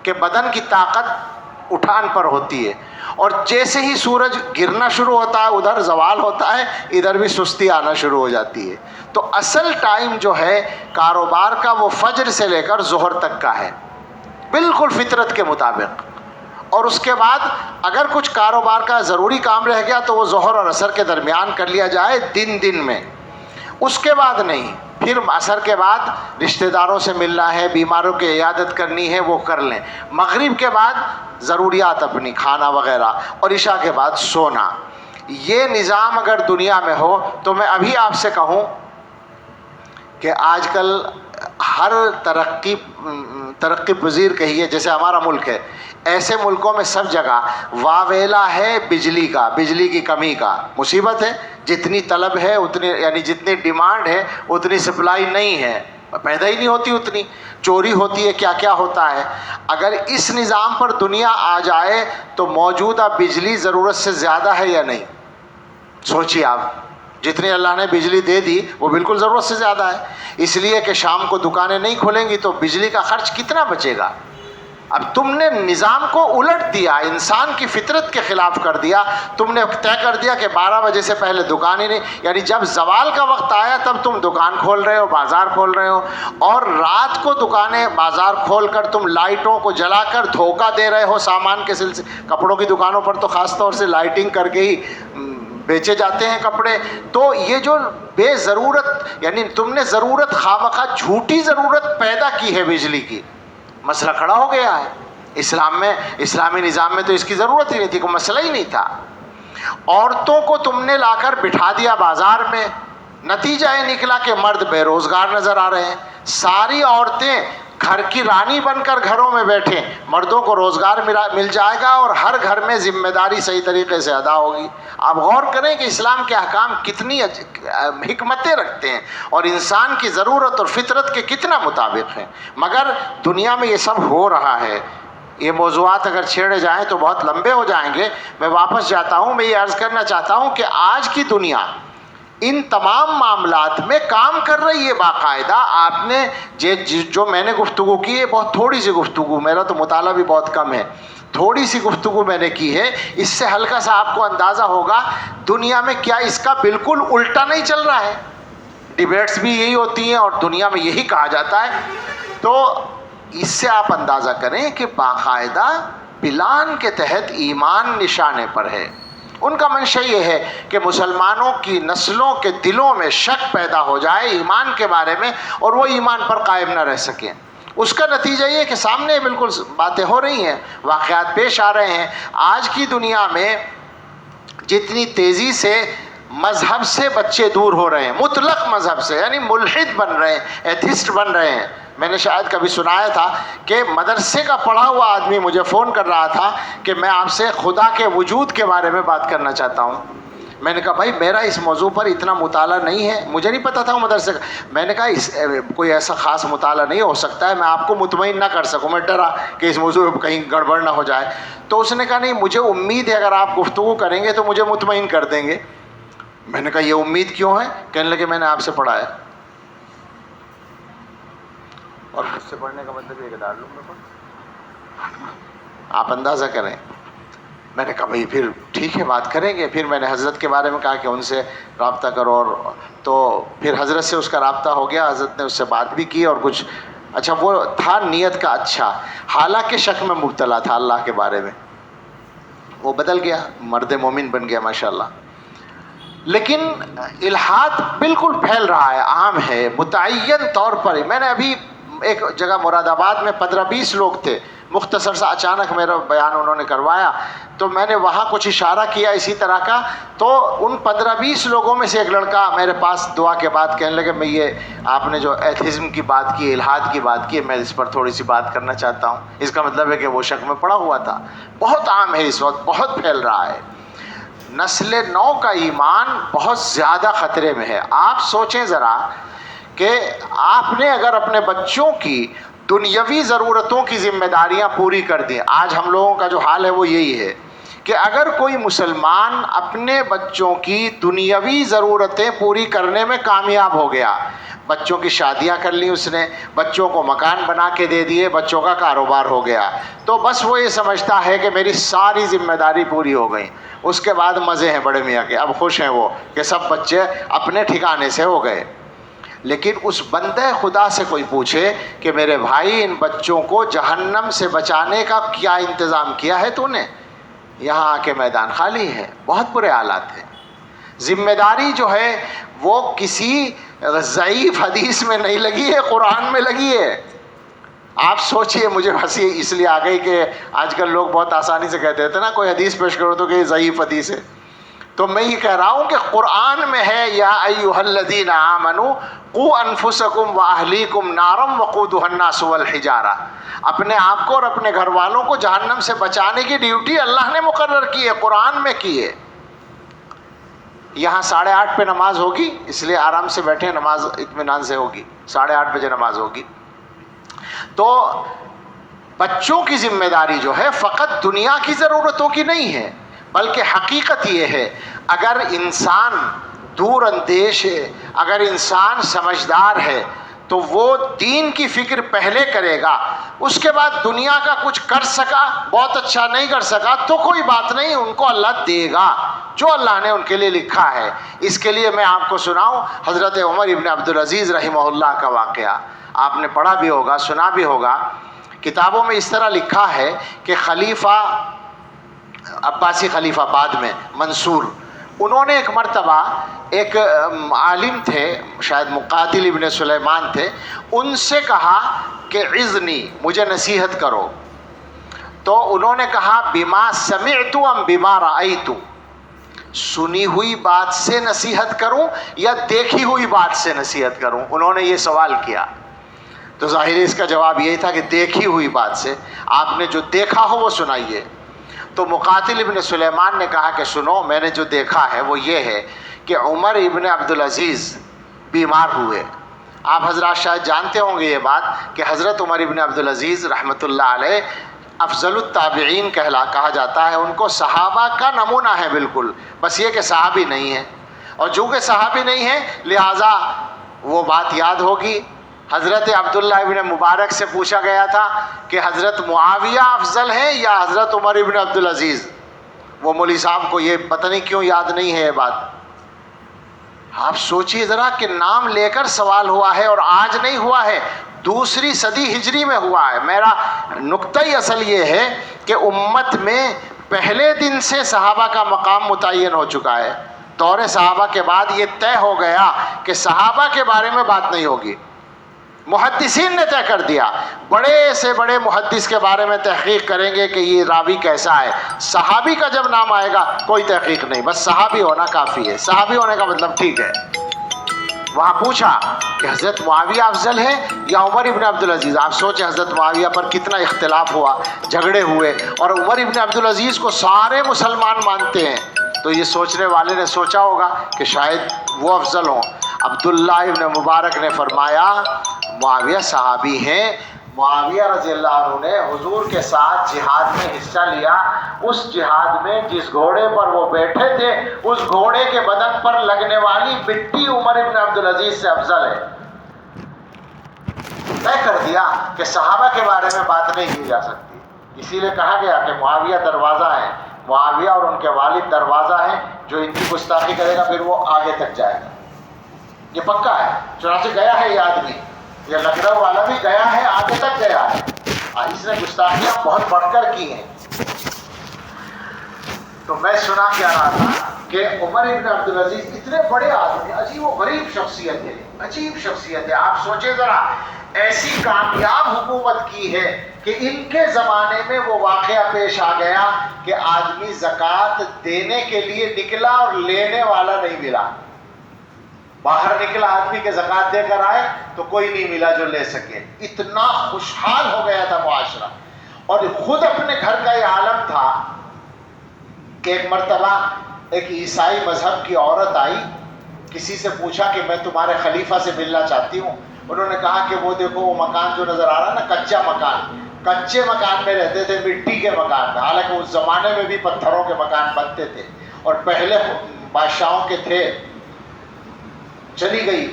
کے بدن کی طاقت اٹھان پر ہوتی ہے، اور جیسے ہی سورج گرنا شروع ہوتا ہے ادھر زوال ہوتا ہے، ادھر بھی سستی آنا شروع ہو جاتی ہے۔ تو اصل ٹائم جو ہے کاروبار کا وہ فجر سے لے کر ظہر تک کا ہے، بالکل فطرت کے مطابق، اور اس کے بعد اگر کچھ کاروبار کا ضروری کام رہ گیا تو وہ ظہر اور عصر کے درمیان کر لیا جائے دن میں، اس کے بعد نہیں۔ پھر عصر کے بعد رشتہ داروں سے ملنا ہے، بیماروں کی عیادت کرنی ہے، وہ کر لیں۔ مغرب کے بعد ضروریات اپنی کھانا وغیرہ، اور عشاء کے بعد سونا۔ یہ نظام اگر دنیا میں ہو تو میں ابھی آپ سے کہوں کہ آج کل ہر ترقی پذیر کہیے جیسے ہمارا ملک ہے، ایسے ملکوں میں سب جگہ واویلا ہے بجلی کی کمی کا، مصیبت ہے۔ جتنی طلب ہے اتنی، یعنی جتنی ڈیمانڈ ہے اتنی سپلائی نہیں ہے، پیدا ہی نہیں ہوتی اتنی، چوری ہوتی ہے، کیا کیا ہوتا ہے۔ اگر اس نظام پر دنیا آ جائے تو موجودہ بجلی ضرورت سے زیادہ ہے یا نہیں؟ سوچیے آپ، جتنی اللہ نے بجلی دے دی وہ بالکل ضرورت سے زیادہ ہے، اس لیے کہ شام کو دکانیں نہیں کھولیں گی تو بجلی کا خرچ کتنا بچے گا؟ اب تم نے نظام کو الٹ دیا، انسان کی فطرت کے خلاف کر دیا۔ تم نے طے کر دیا کہ 12 بجے سے پہلے دکان ہی نہیں، یعنی جب زوال کا وقت آیا تب تم دکان کھول رہے ہو، بازار کھول رہے ہو، اور رات کو دکانیں بازار کھول کر تم لائٹوں کو جلا کر دھوکہ دے رہے ہو سامان کے سلسلے۔ کپڑوں کی دکانوں پر تو خاص طور سے لائٹنگ کر کے ہی بیچے جاتے ہیں کپڑے۔ تو یہ جو بے ضرورت، یعنی تم نے ضرورت خواہ جھوٹی ضرورت پیدا کی ہے بجلی کی، مسئلہ کھڑا ہو گیا ہے۔ اسلام میں، اسلامی نظام میں تو اس کی ضرورت ہی نہیں تھی، کوئی مسئلہ ہی نہیں تھا۔ عورتوں کو تم نے لا کر بٹھا دیا بازار میں، نتیجہ یہ نکلا کہ مرد بے روزگار نظر آ رہے ہیں۔ ساری عورتیں گھر کی رانی بن کر گھروں میں بیٹھے، مردوں کو روزگار مل جائے گا اور ہر گھر میں ذمہ داری صحیح طریقے سے ادا ہوگی۔ آپ غور کریں کہ اسلام کے احکام کتنی حکمتیں رکھتے ہیں اور انسان کی ضرورت اور فطرت کے کتنا مطابق ہیں، مگر دنیا میں یہ سب ہو رہا ہے۔ یہ موضوعات اگر چھیڑے جائیں تو بہت لمبے ہو جائیں گے، میں واپس جاتا ہوں۔ میں یہ عرض کرنا چاہتا ہوں کہ آج کی دنیا ان تمام معاملات میں کام کر رہی ہے باقاعدہ۔ آپ نے جو میں نے گفتگو کی ہے، بہت تھوڑی سی گفتگو، میرا تو مطالعہ بھی بہت کم ہے، تھوڑی سی گفتگو میں نے کی ہے، اس سے ہلکا سا آپ کو اندازہ ہوگا دنیا میں کیا اس کا بالکل الٹا نہیں چل رہا ہے۔ ڈیبیٹس بھی یہی ہوتی ہیں اور دنیا میں یہی کہا جاتا ہے۔ تو اس سے آپ اندازہ کریں کہ باقاعدہ پلان کے تحت ایمان نشانے پر ہے۔ ان کا منشا یہ ہے کہ مسلمانوں کی نسلوں کے دلوں میں شک پیدا ہو جائے ایمان کے بارے میں، اور وہ ایمان پر قائم نہ رہ سکیں۔ اس کا نتیجہ یہ کہ سامنے بالکل باتیں ہو رہی ہیں، واقعات پیش آ رہے ہیں۔ آج کی دنیا میں جتنی تیزی سے مذہب سے بچے دور ہو رہے ہیں، مطلق مذہب سے، یعنی ملحد بن رہے ہیں، ایتھسٹ بن رہے ہیں۔ میں نے شاید کبھی سنایا تھا کہ مدرسے کا پڑھا ہوا آدمی مجھے فون کر رہا تھا کہ میں آپ سے خدا کے وجود کے بارے میں بات کرنا چاہتا ہوں۔ میں نے کہا بھائی میرا اس موضوع پر اتنا مطالعہ نہیں ہے، مجھے نہیں پتا تھا وہ مدرسے کا۔ میں نے کہا کوئی ایسا خاص مطالعہ نہیں ہو سکتا ہے، میں آپ کو مطمئن نہ کر سکوں، میں ڈرا کہ اس موضوع پہ کہیں گڑبڑ نہ ہو جائے۔ تو اس نے کہا نہیں، مجھے امید ہے اگر آپ گفتگو کریں گے تو مجھے مطمئن کر دیں گے۔ میں نے کہا یہ امید کیوں ہے؟ کہنے لگے میں نے آپ سے پڑھا ہے، اور مجھ سے پڑھنے کا مطلب یہ کہ دارالعلوم میں پڑھ، آپ اندازہ کریں۔ میں نے کہا بھائی پھر ٹھیک ہے بات کریں گے۔ پھر میں نے حضرت کے بارے میں کہا کہ ان سے رابطہ کرو، اور تو پھر حضرت سے اس کا رابطہ ہو گیا، حضرت نے اس سے بات بھی کی اور کچھ اچھا وہ تھا نیت کا اچھا، حالانکہ شک میں مبتلا تھا اللہ کے بارے میں، وہ بدل گیا، مرد مومن بن گیا ماشاءاللہ۔ لیکن الحاد بالکل پھیل رہا ہے، عام ہے، متعین طور پر۔ میں نے ابھی ایک جگہ مراد آباد میں 15-20 لوگ تھے، مختصر سا اچانک میرا بیان انہوں نے کروایا تو میں نے وہاں کچھ اشارہ کیا اسی طرح کا، تو ان 15-20 لوگوں میں سے ایک لڑکا میرے پاس دعا کے بعد کہنے لگے میں یہ آپ نے جو ایتھزم کی بات کی، الحاد کی بات کی، میں اس پر تھوڑی سی بات کرنا چاہتا ہوں۔ اس کا مطلب ہے کہ وہ شک میں پڑا ہوا تھا۔ بہت عام ہے اس وقت، بہت پھیل رہا ہے۔ نسل نو کا ایمان بہت زیادہ خطرے میں ہے۔ آپ سوچیں ذرا کہ آپ نے اگر اپنے بچوں کی دنیاوی ضرورتوں کی ذمہ داریاں پوری کر دیں، آج ہم لوگوں کا جو حال ہے وہ یہی ہے کہ اگر کوئی مسلمان اپنے بچوں کی دنیاوی ضرورتیں پوری کرنے میں کامیاب ہو گیا، بچوں کی شادیاں کر لی اس نے, بچوں کو مکان بنا کے دے دیے, بچوں کا کاروبار ہو گیا, تو بس وہ یہ سمجھتا ہے کہ میری ساری ذمہ داری پوری ہو گئی. اس کے بعد مزے ہیں بڑے میاں کے, اب خوش ہیں وہ کہ سب بچے اپنے ٹھکانے سے ہو گئے. لیکن اس بندے خدا سے کوئی پوچھے کہ میرے بھائی ان بچوں کو جہنم سے بچانے کا کیا انتظام کیا ہے تو نے؟ یہاں آ کے میدان خالی ہے, بہت برے حالات ہیں. ذمہ داری جو ہے وہ کسی ضعیف حدیث میں نہیں لگی ہے, قرآن میں لگی ہے. آپ سوچئے, مجھے ہنسی اس لیے آ گئی کہ آج کل لوگ بہت آسانی سے کہتے تھے نا, کوئی حدیث پیش کرو تو کہ یہ ضعیف حدیث ہے. تو میں یہ کہہ رہا ہوں کہ قرآن میں ہے یا ایھا الذین آمنوا قوا انفسکم واہلیکم نارا وقودھا الناس والحجارہ, اپنے آپ کو اور اپنے گھر والوں کو جہنم سے بچانے کی ڈیوٹی اللہ نے مقرر کی ہے, قرآن میں کی ہے. یہاں 8:30 پہ نماز ہوگی, اس لیے آرام سے بیٹھے, نماز اطمینان سے ہوگی, 8:30 بجے نماز ہوگی. تو بچوں کی ذمہ داری جو ہے فقط دنیا کی ضرورتوں کی نہیں ہے, بلکہ حقیقت یہ ہے اگر انسان دور اندیش ہے, اگر انسان سمجھدار ہے تو وہ دین کی فکر پہلے کرے گا, اس کے بعد دنیا کا کچھ کر سکا, بہت اچھا نہیں کر سکا تو کوئی بات نہیں, ان کو اللہ دے گا جو اللہ نے ان کے لیے لکھا ہے. اس کے لیے میں آپ کو سناؤں حضرت عمر ابن عبدالعزیز رحمہ اللہ کا واقعہ, آپ نے پڑھا بھی ہوگا, سنا بھی ہوگا. کتابوں میں اس طرح لکھا ہے کہ خلیفہ عباسی خلیفہ بعد میں منصور, انہوں نے ایک مرتبہ ایک عالم تھے, شاید مقاتل ابن سلیمان تھے, ان سے کہا کہ عظنی, مجھے نصیحت کرو. تو انہوں نے کہا بما سمعت ام بما رأیت, سنی ہوئی بات سے نصیحت کروں یا دیکھی ہوئی بات سے نصیحت کروں؟ انہوں نے یہ سوال کیا. تو ظاہر اس کا جواب یہی تھا کہ دیکھی ہوئی بات سے, آپ نے جو دیکھا ہو وہ سنائیے. تو مقاتل ابن سلیمان نے کہا کہ سنو, میں نے جو دیکھا ہے وہ یہ ہے کہ عمر ابن عبدالعزیز بیمار ہوئے. آپ حضرات شاید جانتے ہوں گے یہ بات کہ حضرت عمر ابن عبدالعزیز رحمۃ اللہ علیہ افضل التابعین کہا جاتا ہے. ان کو صحابہ کا نمونہ ہے بالکل, بس یہ کہ صحابی نہیں ہے, اور چونکہ صحابی نہیں ہے لہٰذا وہ بات یاد ہوگی. حضرت عبداللہ ابن مبارک سے پوچھا گیا تھا کہ حضرت معاویہ افضل ہیں یا حضرت عمر ابن عبدالعزیز؟ وہ مولوی صاحب کو یہ پتہ نہیں کیوں یاد نہیں ہے یہ بات. آپ سوچئے ذرا کہ نام لے کر سوال ہوا ہے, اور آج نہیں ہوا ہے, 2 صدی ہجری میں ہوا ہے. میرا نقطہ اصل یہ ہے کہ امت میں پہلے دن سے صحابہ کا مقام متعین ہو چکا ہے. دور صحابہ کے بعد یہ طے ہو گیا کہ صحابہ کے بارے میں بات نہیں ہوگی. محدثین نے طے کر دیا, بڑے سے بڑے محدث کے بارے میں تحقیق کریں گے کہ یہ راوی کیسا ہے. صحابی کا جب نام آئے گا کوئی تحقیق نہیں, بس صحابی ہونا کافی ہے. صحابی ہونے کا مطلب ٹھیک ہے. وہاں پوچھا کہ حضرت معاویہ افضل ہے یا عمر ابن عبدالعزیز؟ آپ سوچیں حضرت معاویہ پر کتنا اختلاف ہوا, جھگڑے ہوئے, اور عمر ابن عبدالعزیز کو سارے مسلمان مانتے ہیں. تو یہ سوچنے والے نے سوچا ہوگا کہ شاید وہ افضل ہوں. عبداللہ ابن مبارک نے فرمایا معاویہ صحابی ہیں. معاویہ رضی اللہ عنہ نے حضور کے ساتھ جہاد میں حصہ لیا. اس جہاد میں جس گھوڑے پر وہ بیٹھے تھے اس گھوڑے کے بدن پر لگنے والی مٹی عمر ابن عبدالعزیز سے افضل ہے. طے کر دیا کہ صحابہ کے بارے میں بات نہیں کی جا سکتی. اسی لیے کہا گیا کہ معاویہ دروازہ ہے, معاویہ اور ان کے والد دروازہ ہیں, جو ان کی گستاخی کرے گا پھر وہ آگے تک جائے گا. یہ پکا ہے. چنانچہ گیا ہے یہ آدمی, یہ لکھنؤ والا بھی گیا ہے, آگے تک گیا ہے. اس نے گستاخیاں بہت بڑھ کر کی ہیں. تو میں سنا کیا رہا تھا کہ عمر ابن عبدالعزیز اتنے بڑے آدمی, عجیب و غریب شخصیت ہے, عجیب شخصیت ہے. آپ سوچیں ذرا, ایسی کامیاب حکومت کی ہے کہ ان کے زمانے میں وہ واقعہ پیش آ گیا کہ آدمی زکوٰۃ دینے کے لیے نکلا اور لینے والا نہیں ملا. باہر نکلا آدمی کے زکوٰۃ دے کر آئے تو کوئی نہیں ملا جو لے سکے. اتنا خوشحال ہو گیا تھا معاشرہ. اور خود اپنے گھر کا یہ عالم تھا کہ ایک مرتبہ ایک عیسائی مذہب کی عورت آئی, کسی سے پوچھا کہ میں تمہارے خلیفہ سے ملنا چاہتی ہوں. انہوں نے کہا کہ وہ دیکھو وہ مکان جو نظر آ رہا ہے نا, کچا مکان, کچے مکان میں رہتے تھے, مٹی کے مکان میں. حالانکہ اس زمانے میں بھی پتھروں کے مکان بنتے تھے اور پہلے بادشاہوں کے تھے. چلی گئی,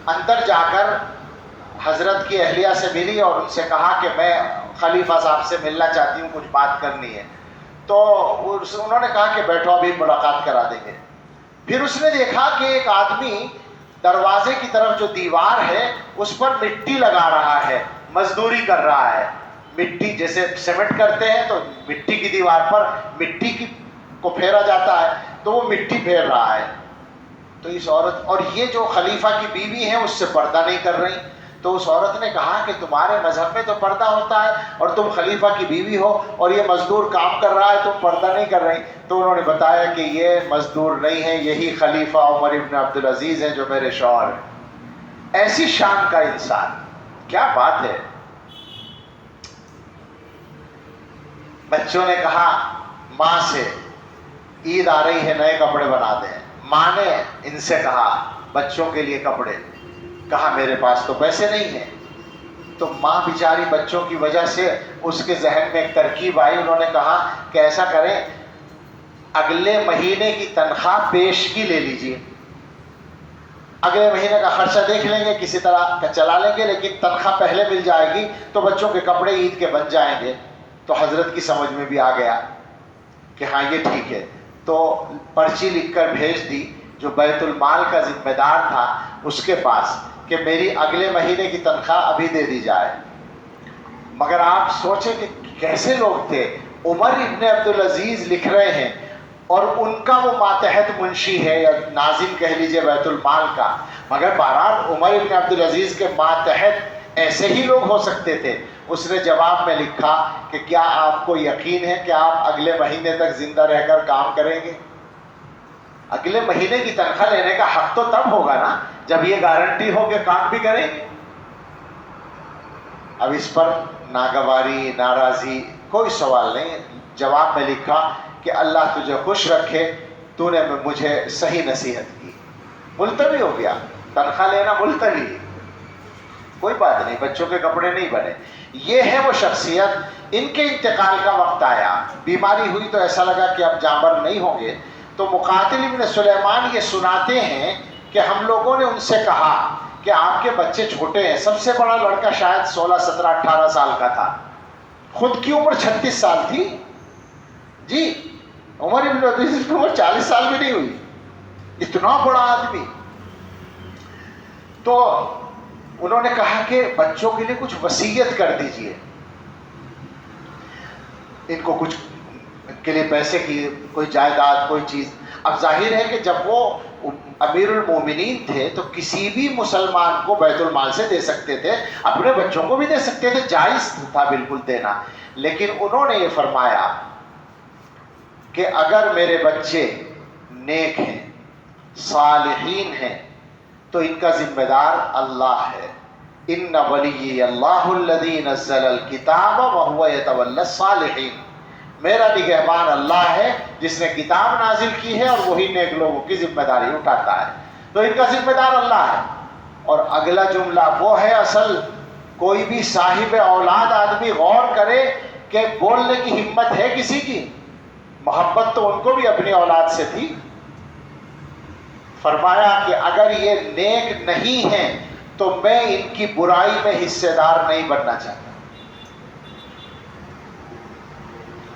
اندر جا کر حضرت کی اہلیہ سے ملی اور ان سے کہا کہ میں خلیفہ صاحب سے ملنا چاہتی ہوں، کچھ بات کرنی ہے. تو انہوں نے کہا کہ بیٹھو ابھی ملاقات کرا دیں گے. پھر اس نے دیکھا کہ ایک آدمی دروازے کی طرف جو دیوار ہے اس پر مٹی لگا رہا ہے، مزدوری کر رہا ہے. مٹی جیسے سیمنٹ کرتے ہیں تو مٹی کی دیوار پر مٹی کو پھیرا جاتا ہے، تو وہ مٹی پھیر رہا ہے. تو اس عورت اور یہ جو خلیفہ کی بیوی ہے اس سے پردہ نہیں کر رہی. تو اس عورت نے کہا کہ تمہارے مذہب میں تو پردہ ہوتا ہے اور تم خلیفہ کی بیوی ہو اور یہ مزدور کام کر رہا ہے، تم پردہ نہیں کر رہی. تو انہوں نے بتایا کہ یہ مزدور نہیں ہے، یہی خلیفہ عمر ابن عبدالعزیز ہے جو میرے شوہر ہیں. ایسی شان کا انسان، کیا بات ہے. بچوں نے کہا ماں سے عید آ رہی ہے، نئے کپڑے بنا دیں. ماں نے ان سے کہا بچوں کے لیے کپڑے، کہا میرے پاس تو پیسے نہیں ہیں. تو ماں بیچاری بچوں کی وجہ سے اس کے ذہن میں ایک ترکیب آئی. انہوں نے کہا کہ ایسا کریں، اگلے مہینے کی تنخواہ پیشگی لے لیجئے، اگلے مہینے کا خرچہ دیکھ لیں گے، کسی طرح کا چلا لیں گے، لیکن تنخواہ پہلے مل جائے گی تو بچوں کے کپڑے عید کے بن جائیں گے. تو حضرت کی سمجھ میں بھی آ گیا کہ ہاں یہ ٹھیک ہے. تو پرچی لکھ کر بھیج دی جو بیت المال کا ذمہ دار تھا اس کے پاس کہ میری اگلے مہینے کی تنخواہ ابھی دے دی جائے. مگر آپ سوچیں کہ کیسے لوگ تھے. عمر ابن عبدالعزیز لکھ رہے ہیں اور ان کا وہ ماتحت منشی ہے یا ناظم کہہ لیجئے بیت المال کا. مگر بہرحال عمر ابن عبدالعزیز کے ماتحت ایسے ہی لوگ ہو سکتے تھے. اس نے جواب میں لکھا کہ کیا آپ کو یقین ہے کہ آپ اگلے مہینے تک زندہ رہ کر کام کریں گے؟ اگلے مہینے کی تنخواہ لینے کا حق تو تب ہوگا نا جب یہ گارنٹی ہو کہ کام بھی کریں گے. اب اس پر ناگواری، ناراضی، کوئی سوال نہیں. جواب میں لکھا کہ اللہ تجھے خوش رکھے، تو نے مجھے صحیح نصیحت کی. ملتوی ہو گیا، تنخواہ لینا ملتوی، کوئی بات نہیں، بچوں کے کپڑے نہیں بنے. یہ ہے وہ شخصیت. ان کے انتقال کا وقت آیا، بیماری ہوئی تو ایسا لگا کہ اب جانبر نہیں ہوں گے. تو مقاتل ابن سلیمان یہ سناتے ہیں کہ ہم لوگوں نے ان سے کہا کہ آپ کے بچے چھوٹے ہیں. سب سے بڑا لڑکا شاید 16 17 18 سال کا تھا، خود کی عمر 36 سال تھی. جی عمر ابن عبدالعزیز کی عمر 40 سال بھی نہیں ہوئی، اتنا بڑا آدمی. تو انہوں نے کہا کہ بچوں کے لیے کچھ وصیت کر دیجئے، ان کو کچھ کے لیے پیسے کی کوئی جائیداد، کوئی چیز. اب ظاہر ہے کہ جب وہ امیر المومنین تھے تو کسی بھی مسلمان کو بیت المال سے دے سکتے تھے، اپنے بچوں کو بھی دے سکتے تھے، جائز تھا بالکل دینا. لیکن انہوں نے یہ فرمایا کہ اگر میرے بچے نیک ہیں، صالحین ہیں، تو ان کا ذمہ دار اللہ ہے. ان ولی اللہ الذی نزل الکتاب وہو یتولی الصالحین. میرا نگہبان اللہ ہے جس نے کتاب نازل کی ہے اور وہی نیک لوگوں کی ذمہ داری اٹھاتا ہے. تو ان کا ذمہ دار اللہ ہے. اور اگلا جملہ وہ ہے اصل، کوئی بھی صاحب اولاد آدمی غور کرے کہ بولنے کی ہمت ہے کسی کی. محبت تو ان کو بھی اپنی اولاد سے تھی. فرمایا کہ اگر یہ نیک نہیں ہیں تو میں ان کی برائی میں حصے دار نہیں بننا چاہتا.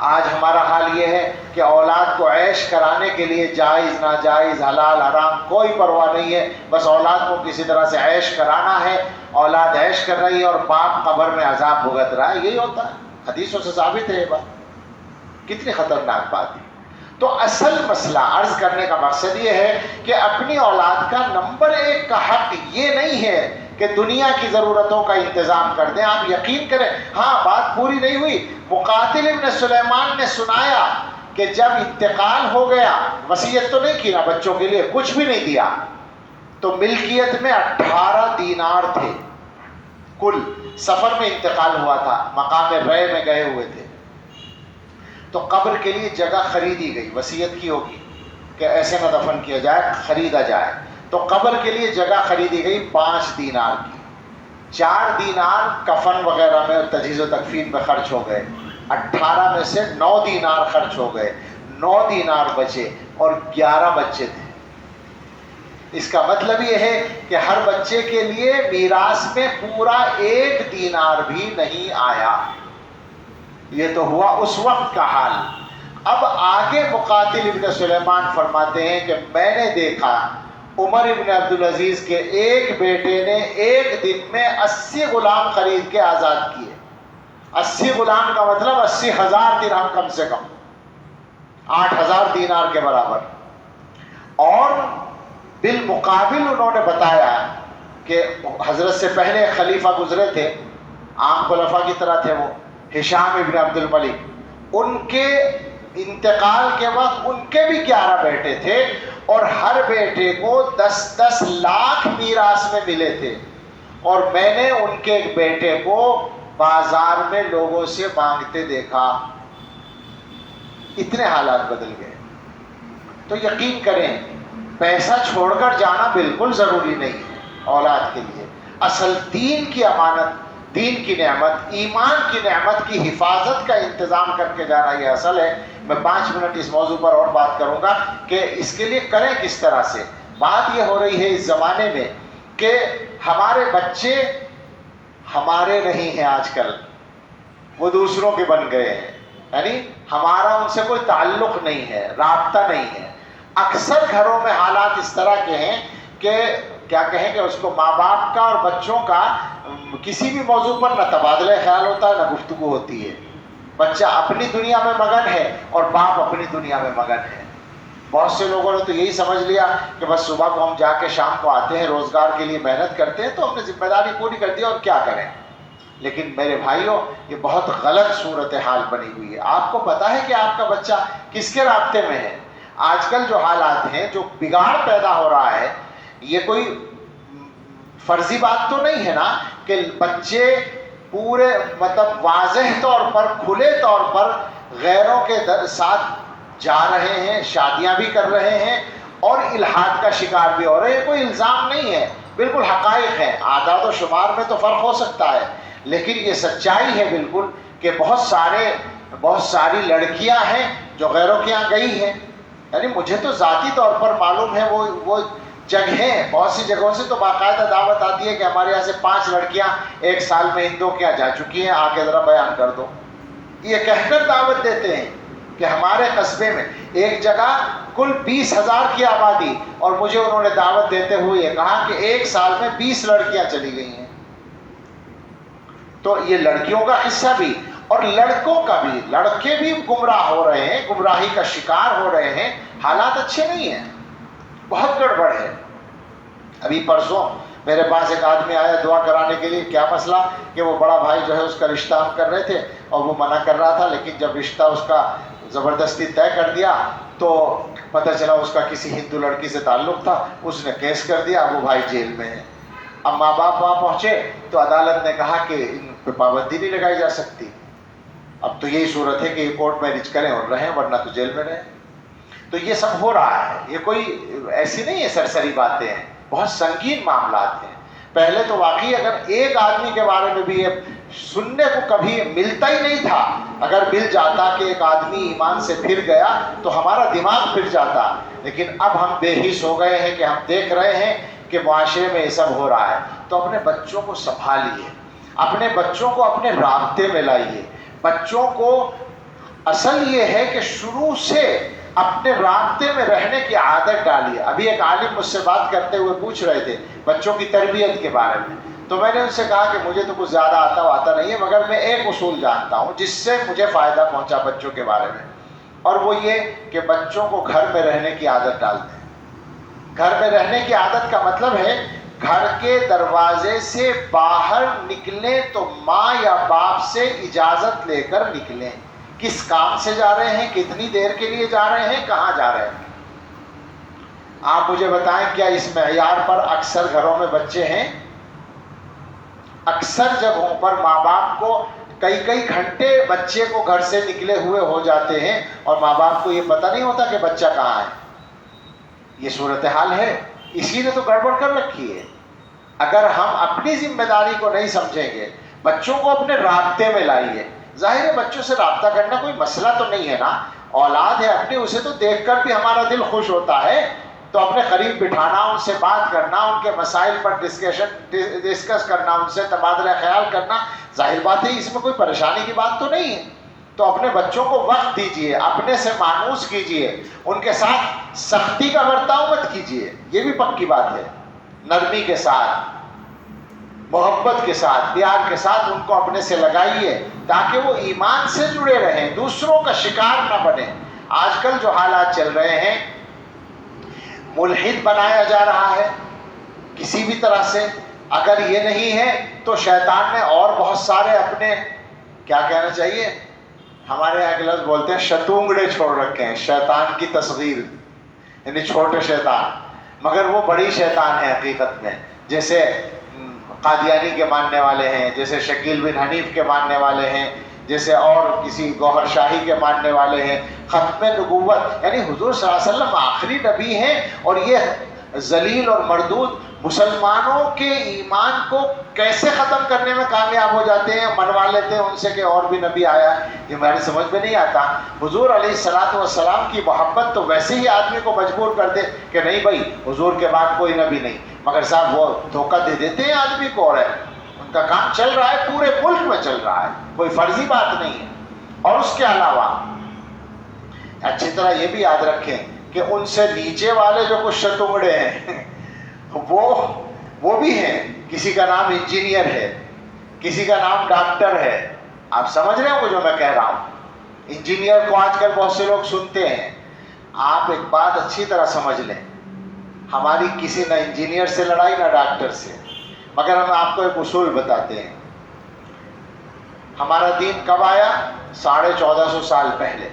آج ہمارا حال یہ ہے کہ اولاد کو عیش کرانے کے لیے جائز ناجائز حلال حرام کوئی پرواہ نہیں ہے، بس اولاد کو کسی طرح سے عیش کرانا ہے. اولاد عیش کر رہی ہے اور باپ قبر میں عذاب بھگت رہا ہے، یہی ہوتا ہے. حدیثوں سے ثابت ہے یہ بات. کتنی خطرناک بات ہے. تو اصل مسئلہ عرض کرنے کا مقصد یہ ہے کہ اپنی اولاد کا نمبر 1 کا حق یہ نہیں ہے کہ دنیا کی ضرورتوں کا انتظام کر دیں. آپ یقین کریں، ہاں بات پوری نہیں ہوئی. مقاتل ابن سلیمان نے سنایا کہ جب انتقال ہو گیا، وصیت تو نہیں کی نا، بچوں کے لیے کچھ بھی نہیں دیا، تو ملکیت میں 18 دینار تھے کل. سفر میں انتقال ہوا تھا، مقام رے میں گئے ہوئے تھے. تو قبر کے لیے جگہ خریدی گئی، وصیت کی ہوگی کہ ایسے نہ دفن کیا جائے، خریدا جائے. تو قبر کے لیے جگہ خریدی گئی 5 دینار کی. 4 دینار کفن وغیرہ میں تجہیز و تکفین میں خرچ ہو گئے. 18 میں سے 9 دینار خرچ ہو گئے. 9 دینار بچے اور 11 بچے تھے. اس کا مطلب یہ ہے کہ ہر بچے کے لیے میراث میں پورا 1 دینار بھی نہیں آیا. یہ تو ہوا اس وقت کا حال. اب آگے مقاتل ابن سلیمان فرماتے ہیں کہ میں نے دیکھا عمر ابن عبدالعزیز کے ایک بیٹے نے ایک دن میں 80 غلام خرید کے آزاد کیے. 80 غلام کا مطلب 80,000 درہم کم سے کم، 8,000 دینار کے برابر. اور بالمقابل انہوں نے بتایا کہ حضرت سے پہلے خلیفہ گزرے تھے، عام خلفاء کی طرح تھے وہ، ہشام ابن عبد الملک. ان کے انتقال کے وقت ان کے بھی 11 بیٹے تھے اور ہر بیٹے کو 10-10 لاکھ میراث میں ملے تھے. اور میں نے ان کے ایک بیٹے کو بازار میں لوگوں سے مانگتے دیکھا. اتنے حالات بدل گئے. تو یقین کریں پیسہ چھوڑ کر جانا بالکل ضروری نہیں ہے اولاد کے لیے. اصل دین کی امانت، دین کی نعمت، ایمان کی نعمت کی حفاظت کا انتظام کر کے جانا یہ اصل ہے. میں 5 منٹ اس موضوع پر اور بات کروں گا کہ اس کے لیے کریں کس طرح سے. بات یہ ہو رہی ہے اس زمانے میں کہ ہمارے بچے ہمارے نہیں ہیں آج کل، وہ دوسروں کے بن گئے ہیں. یعنی ہمارا ان سے کوئی تعلق نہیں ہے، رابطہ نہیں ہے. اکثر گھروں میں حالات اس طرح کے ہیں کہ کیا کہیں کہ اس کو ماں باپ کا اور بچوں کا کسی بھی موضوع پر نہ تبادلہ خیال ہوتا ہے نہ گفتگو ہوتی ہے. بچہ اپنی دنیا میں مگن ہے اور باپ اپنی دنیا میں مگن ہے. بہت سے لوگوں نے تو یہی سمجھ لیا کہ بس صبح کو ہم جا کے شام کو آتے ہیں، روزگار کے لیے محنت کرتے ہیں تو ہم نے ذمہ داری پوری کر دی اور کیا کریں. لیکن میرے بھائیوں یہ بہت غلط صورتحال بنی ہوئی ہے. آپ کو پتا ہے کہ آپ کا بچہ کس کے رابطے میں ہے؟ آج کل جو حالات ہیں، جو بگاڑ پیدا ہو رہا ہے، یہ کوئی فرضی بات تو نہیں ہے نا کہ بچے پورے مطلب واضح طور پر، کھلے طور پر غیروں کے ساتھ جا رہے ہیں، شادیاں بھی کر رہے ہیں اور الحاد کا شکار بھی ہو رہے ہیں. کوئی الزام نہیں ہے، بالکل حقائق ہیں. اعداد و شمار میں تو فرق ہو سکتا ہے لیکن یہ سچائی ہے بالکل کہ بہت ساری لڑکیاں ہیں جو غیروں کے یہاں گئی ہیں. یعنی مجھے تو ذاتی طور پر معلوم ہے وہ جگہیں، بہت سی جگہوں سے تو باقاعدہ دعوت آتی ہے کہ ہمارے یہاں سے 5 لڑکیاں 1 سال میں ہندوؤں کے یہاں جا چکی ہیں، آ کے ذرا بیان کر دو. یہ کہہ کر دعوت دیتے ہیں کہ ہمارے قصبے میں ایک جگہ کل 20,000 کی آبادی، اور مجھے انہوں نے دعوت دیتے ہوئے یہ کہا کہ 1 سال میں 20 لڑکیاں چلی گئی ہیں. تو یہ لڑکیوں کا قصہ بھی اور لڑکوں کا بھی، لڑکے بھی گمراہ ہو رہے ہیں، گمراہی کا شکار ہو رہے ہیں. حالات اچھے نہیں ہیں، بہت گڑبڑ ہے. ابھی پرسوں میرے پاس ایک آدمی آیا دعا کرانے کے لیے. کیا مسئلہ کہ وہ بڑا بھائی جو ہے اس کا رشتہ ہم کر رہے تھے اور وہ منع کر رہا تھا، لیکن جب رشتہ اس کا زبردستی طے کر دیا تو پتہ چلا اس کا کسی ہندو لڑکی سے تعلق تھا. اس نے کیس کر دیا، وہ بھائی جیل میں ہے. اب ماں باپ وہاں پہنچے تو عدالت نے کہا کہ ان پہ پابندی نہیں لگائی جا سکتی. اب تو یہی صورت ہے کہ یہ کورٹ میرج کریں اور رہیں، ورنہ تو جیل میں رہیں. تو یہ سب ہو رہا ہے. یہ کوئی ایسی نہیں ہے سرسری باتیں ہیں، بہت سنگین معاملات ہیں. پہلے تو واقعی اگر ایک آدمی کے بارے میں بھی یہ سننے کو کبھی ملتا ہی نہیں تھا، اگر مل جاتا کہ ایک آدمی ایمان سے پھر گیا تو ہمارا دماغ پھر جاتا. لیکن اب ہم بے حس ہو گئے ہیں کہ ہم دیکھ رہے ہیں کہ معاشرے میں یہ سب ہو رہا ہے. تو اپنے بچوں کو سنبھالیے، اپنے بچوں کو اپنے رابطے میں لائیے. بچوں کو اصل یہ ہے کہ شروع سے اپنے رابطے میں رہنے کی عادت ڈالیے. ابھی ایک عالم مجھ سے بات کرتے ہوئے پوچھ رہے تھے بچوں کی تربیت کے بارے میں. تو میں نے ان سے کہا کہ مجھے تو کچھ زیادہ آتا نہیں ہے، مگر میں ایک اصول جانتا ہوں جس سے مجھے فائدہ پہنچا بچوں کے بارے میں، اور وہ یہ کہ بچوں کو گھر میں رہنے کی عادت ڈال دیں. گھر میں رہنے کی عادت کا مطلب ہے گھر کے دروازے سے باہر نکلیں تو ماں یا باپ سے اجازت لے کر نکلیں. کس کام سے جا رہے ہیں، کتنی دیر کے لیے جا رہے ہیں، کہاں جا رہے ہیں. آپ مجھے بتائیں کیا اس معیار پر اکثر گھروں میں بچے ہیں؟ اکثر جگہوں پر ماں باپ کو کئی گھنٹے بچے کو گھر سے نکلے ہوئے ہو جاتے ہیں اور ماں باپ کو یہ پتہ نہیں ہوتا کہ بچہ کہاں ہے. یہ صورتحال ہے، اسی نے تو گڑبڑ کر رکھی ہے. اگر ہم اپنی ذمہ داری کو نہیں سمجھیں گے، بچوں کو اپنے رابطے میں لائیے. ظاہر ہے بچوں سے رابطہ کرنا کوئی مسئلہ تو نہیں ہے نا، اولاد ہے اپنی، اسے تو دیکھ کر بھی ہمارا دل خوش ہوتا ہے. تو اپنے قریب بٹھانا، ان سے بات کرنا، ان کے مسائل پر ڈسکس کرنا، ان سے تبادلہ خیال کرنا، ظاہر بات ہے اس میں کوئی پریشانی کی بات تو نہیں ہے. تو اپنے بچوں کو وقت دیجئے، اپنے سے مانوس کیجئے، ان کے ساتھ سختی کا برتاؤ مت کیجئے، یہ بھی پکی بات ہے. نرمی کے ساتھ، محبت کے ساتھ، پیار کے ساتھ ان کو اپنے سے لگائیے تاکہ وہ ایمان سے جڑے رہیں، دوسروں کا شکار نہ بنے. آج کل جو حالات چل رہے ہیں، ملحد بنایا جا رہا ہے کسی بھی طرح سے. اگر یہ نہیں ہے تو شیطان نے اور بہت سارے اپنے، کیا کہنا چاہیے، ہمارے یہاں کے لفظ بولتے ہیں شتونگڑے چھوڑ رکھے ہیں، شیطان کی تصغیر، یعنی چھوٹے شیطان، مگر وہ بڑی شیطان ہے حقیقت میں. جیسے قادیانی کے ماننے والے ہیں، جیسے شکیل بن حنیف کے ماننے والے ہیں، جیسے اور کسی گوہر شاہی کے ماننے والے ہیں. ختم نبوت یعنی حضور صلی اللہ علیہ وسلم آخری نبی ہیں، اور یہ ذلیل اور مردود مسلمانوں کے ایمان کو کیسے ختم کرنے میں کامیاب ہو جاتے ہیں، منوا لیتے ہیں ان سے کہ اور بھی نبی آیا ہے. یہ ہماری سمجھ میں نہیں آتا. حضور علیہ الصلوۃ والسلام کی محبت تو ویسے ہی آدمی کو مجبور کر دے کہ نہیں بھائی حضور کے بعد کوئی نبی نہیں، مگر صاحب وہ دھوکہ دے دیتے ہیں آدمی کو، اور ان کا کام چل رہا ہے، پورے ملک میں چل رہا ہے، کوئی فرضی بات نہیں ہے. اور اس کے علاوہ اچھی طرح یہ بھی یاد رکھیں کہ ان سے نیچے والے جو کچھ شتونگڑے ہیں وہ بھی ہیں. کسی کا نام انجینئر ہے، کسی کا نام ڈاکٹر ہے. آپ سمجھ رہے ہو جو میں کہہ رہا ہوں؟ انجینئر کو آج کل بہت سے لوگ سنتے ہیں. آپ ایک بات اچھی طرح سمجھ لیں، ہماری کسی نہ انجینئر سے لڑائی نہ ڈاکٹر سے، مگر ہم آپ کو ایک اصول بتاتے ہیں. ہمارا دین کب آیا؟ 1450 سال پہلے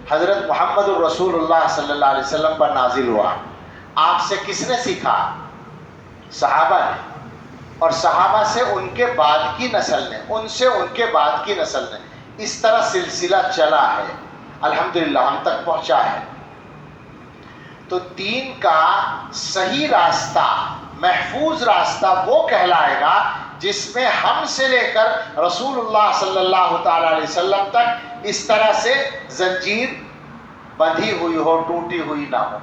حضرت محمد الرسول اللہ صلی اللہ علیہ وسلم پر نازل ہوا. آپ سے کس نے سیکھا؟ صحابہ نے، اور صحابہ سے ان کے بعد کی نسل نے، ان سے ان کے بعد کی نسل نے. اس طرح سلسلہ چلا ہے، الحمدللہ ہم تک پہنچا ہے. تو دین کا صحیح راستہ، محفوظ راستہ وہ کہلائے گا جس میں ہم سے لے کر رسول اللہ صلی اللہ تعالی علیہ وسلم تک اس طرح سے زنجیر بندھی ہوئی ہو، ٹوٹی ہوئی نہ ہو.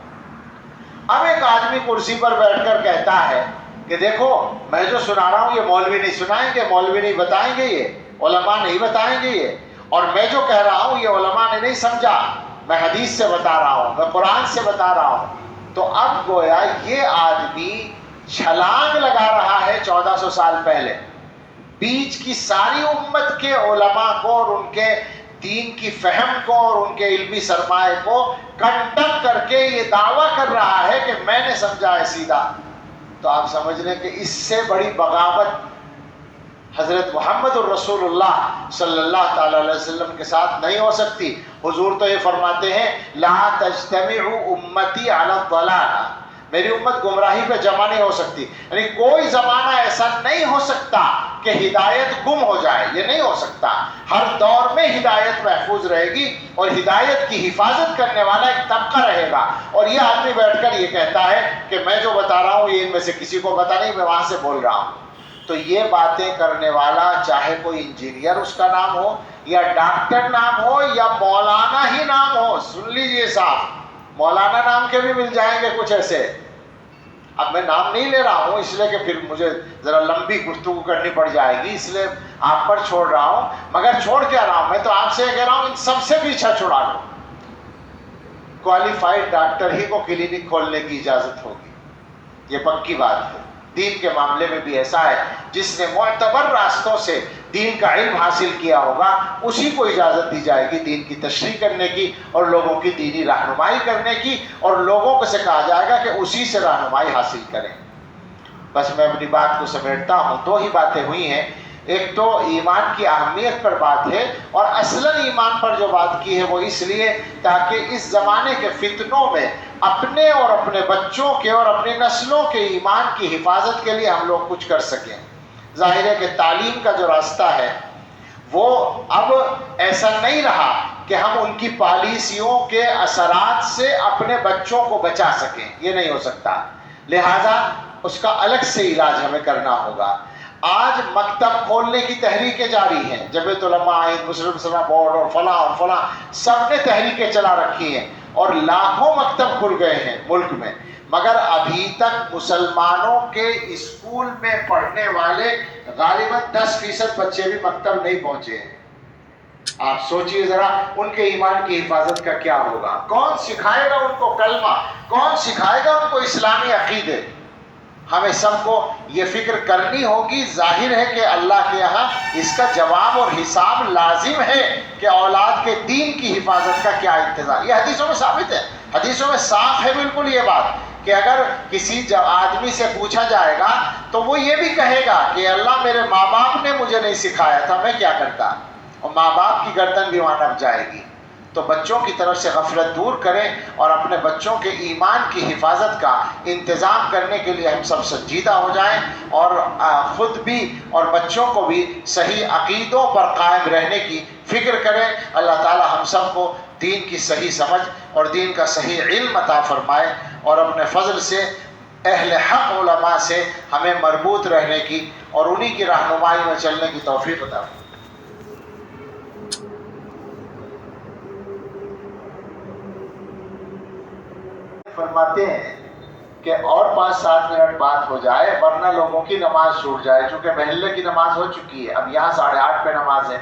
اب ایک آدمی کرسی پر بیٹھ کر کہتا ہے کہ دیکھو میں جو سنا رہا ہوں یہ مولوی نہیں سنائیں گے، مولوی نہیں بتائیں گے، یہ علماء نہیں بتائیں گے یہ، اور میں جو کہہ رہا ہوں یہ علماء نے نہیں سمجھا، میں حدیث سے بتا رہا ہوں، میں قرآن سے بتا رہا ہوں. تو اب گویا یہ آدمی چھلانگ لگا رہا ہے 1400 سال پہلے، بیچ کی ساری امت کے علماء کو اور ان کے دین کی فہم کو اور ان کے علمی سرمایہ کو کنڈم کر کے یہ دعویٰ کر رہا ہے کہ میں نے سمجھا ہے سیدھا. تو آپ سمجھ لیں کہ اس سے بڑی بغاوت حضرت محمد الرسول اللہ صلی اللہ تعالی علیہ وسلم کے ساتھ نہیں ہو سکتی. حضور تو یہ فرماتے ہیں لا تجتمع امتی علی الضلالہ، میری امت گمراہی پہ جمع نہیں ہو سکتی. یعنی کوئی زمانہ ایسا نہیں ہو سکتا کہ ہدایت گم ہو جائے، یہ نہیں ہو سکتا. ہر دور میں ہدایت محفوظ رہے گی، اور ہدایت کی حفاظت کرنے والا ایک طبقہ رہے گا. اور یہ آدمی بیٹھ کر یہ کہتا ہے کہ میں جو بتا رہا ہوں یہ ان میں سے کسی کو پتہ نہیں، میں وہاں سے بول رہا ہوں. تو یہ باتیں کرنے والا چاہے کوئی انجینئر اس کا نام ہو، یا ڈاکٹر نام ہو، یا مولانا ہی نام ہو، سن لیجئے صاحب، مولانا نام کے بھی مل جائیں گے کچھ ایسے. اب میں نام نہیں لے رہا ہوں اس لیے کہ پھر مجھے ذرا لمبی گفتگو کرنی پڑ جائے گی، اس لیے آپ پر چھوڑ رہا ہوں. مگر چھوڑ کیا رہا ہوں، میں تو آپ سے یہ کہہ رہا ہوں ان سب سے پیچھا چھڑا لو. کوالیفائڈ ڈاکٹر ہی کو کلینک کھولنے کی اجازت ہوگی، یہ پکی بات ہے. دین کے معاملے میں بھی ایسا ہے، جس نے معتبر راستوں سے دین کا علم حاصل کیا ہوگا اسی کو اجازت دی جائے گی دین کی تشریح کرنے کی اور لوگوں کی دینی رہنمائی کرنے کی، اور لوگوں کو سے کہا جائے گا کہ اسی سے رہنمائی حاصل کریں. بس میں اپنی بات کو سمیٹتا ہوں. دو ہی باتیں ہوئی ہیں، ایک تو ایمان کی اہمیت پر بات ہے، اور اصلاً ایمان پر جو بات کی ہے وہ اس لیے تاکہ اس زمانے کے فتنوں میں اپنے اور اپنے بچوں کے اور اپنی نسلوں کے ایمان کی حفاظت کے لیے ہم لوگ کچھ کر سکیں. ظاہر ہے کہ تعلیم کا جو راستہ ہے وہ اب ایسا نہیں رہا کہ ہم ان کی پالیسیوں کے اثرات سے اپنے بچوں کو بچا سکیں، یہ نہیں ہو سکتا. لہذا اس کا الگ سے علاج ہمیں کرنا ہوگا. آج مکتب کھولنے کی تحریکیں جاری ہیں، جمعیت علماء، مسلم بورڈ اور فلاں سب نے تحریکیں چلا رکھی ہیں، اور لاکھوں مکتب کھل گئے ہیں ملک میں، مگر ابھی تک مسلمانوں کے اسکول میں پڑھنے والے غالباً 10% بچے بھی مکتب نہیں پہنچے ہیں۔ آپ سوچئے ذرا ان کے ایمان کی حفاظت کا کیا ہوگا؟ کون سکھائے گا ان کو کلمہ؟ کون سکھائے گا ان کو اسلامی عقیدے؟ ہمیں سب کو یہ فکر کرنی ہوگی۔ ظاہر ہے کہ اللہ کے یہاں اس کا جواب اور حساب لازم ہے کہ اولاد کے دین کی حفاظت کا کیا انتظام۔ یہ حدیثوں میں ثابت ہے، حدیثوں میں صاف ہے بالکل یہ بات کہ اگر کسی آدمی سے پوچھا جائے گا تو وہ یہ بھی کہے گا کہ اللہ میرے ماں باپ نے مجھے نہیں سکھایا تھا، میں کیا کرتا، اور ماں باپ کی گردن بھی وہاں نپ جائے گی۔ تو بچوں کی طرف سے غفلت دور کریں اور اپنے بچوں کے ایمان کی حفاظت کا انتظام کرنے کے لیے ہم سب سنجیدہ ہو جائیں، اور خود بھی اور بچوں کو بھی صحیح عقیدوں پر قائم رہنے کی فکر کریں۔ اللہ تعالی ہم سب کو دین کی صحیح سمجھ اور دین کا صحیح علم عطا فرمائے، اور اپنے فضل سے اہل حق علماء سے ہمیں مربوط رہنے کی اور انہی کی رہنمائی میں چلنے کی توفیق عطا فرمائے۔ فرماتے ہیں کہ اور 5-7 منٹ بات ہو جائے ورنہ لوگوں کی نماز چھوٹ جائے، چونکہ محلے کی نماز ہو چکی ہے، اب یہاں 8:30 پہ نماز ہے،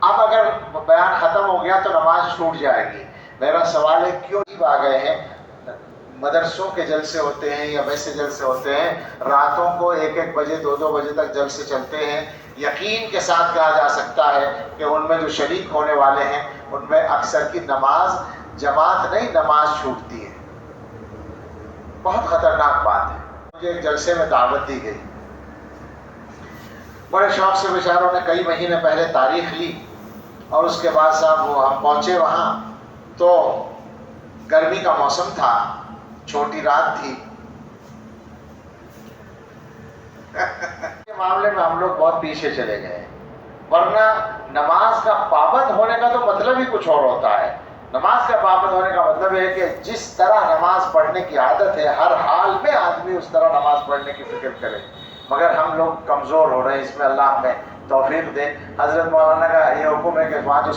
اب اگر بیان ختم ہو گیا تو نماز چھوٹ جائے گی۔ میرا سوال ہے کیوں آ گئے ہیں؟ مدرسوں کے جلسے ہوتے ہیں یا ویسے جلسے ہوتے ہیں، راتوں کو 1-1 بجے 2-2 بجے تک جلسے چلتے ہیں، یقین کے ساتھ کہا جا سکتا ہے کہ ان میں جو شریک ہونے والے ہیں ان میں اکثر کی نماز جماعت نہیں، نماز چھوٹتی ہے۔ بہت خطرناک بات ہے۔ مجھے ایک جلسے میں دعوت دی گئی، بڑے شوق سے بیچاروں نے کئی مہینے پہلے تاریخ لی، اور اس کے بعد صاحب وہ ہم پہنچے وہاں تو گرمی کا موسم تھا، چھوٹی رات تھی۔ اس معاملے میں ہم لوگ بہت پیچھے چلے گئے، ورنہ نماز کا پابند ہونے کا تو مطلب ہی کچھ اور ہوتا ہے۔ نماز کا پابند ہونے کا مطلب ہے کہ جس طرح نماز پڑھنے کی عادت ہے ہر حال میں آدمی اس طرح نماز پڑھنے کی فکر کرے، مگر ہم لوگ کمزور ہو رہے ہیں، اس میں اللہ ہمیں توفیق دے۔ حضرت مولانا کا یہ حکم ہے کہ وہاں جو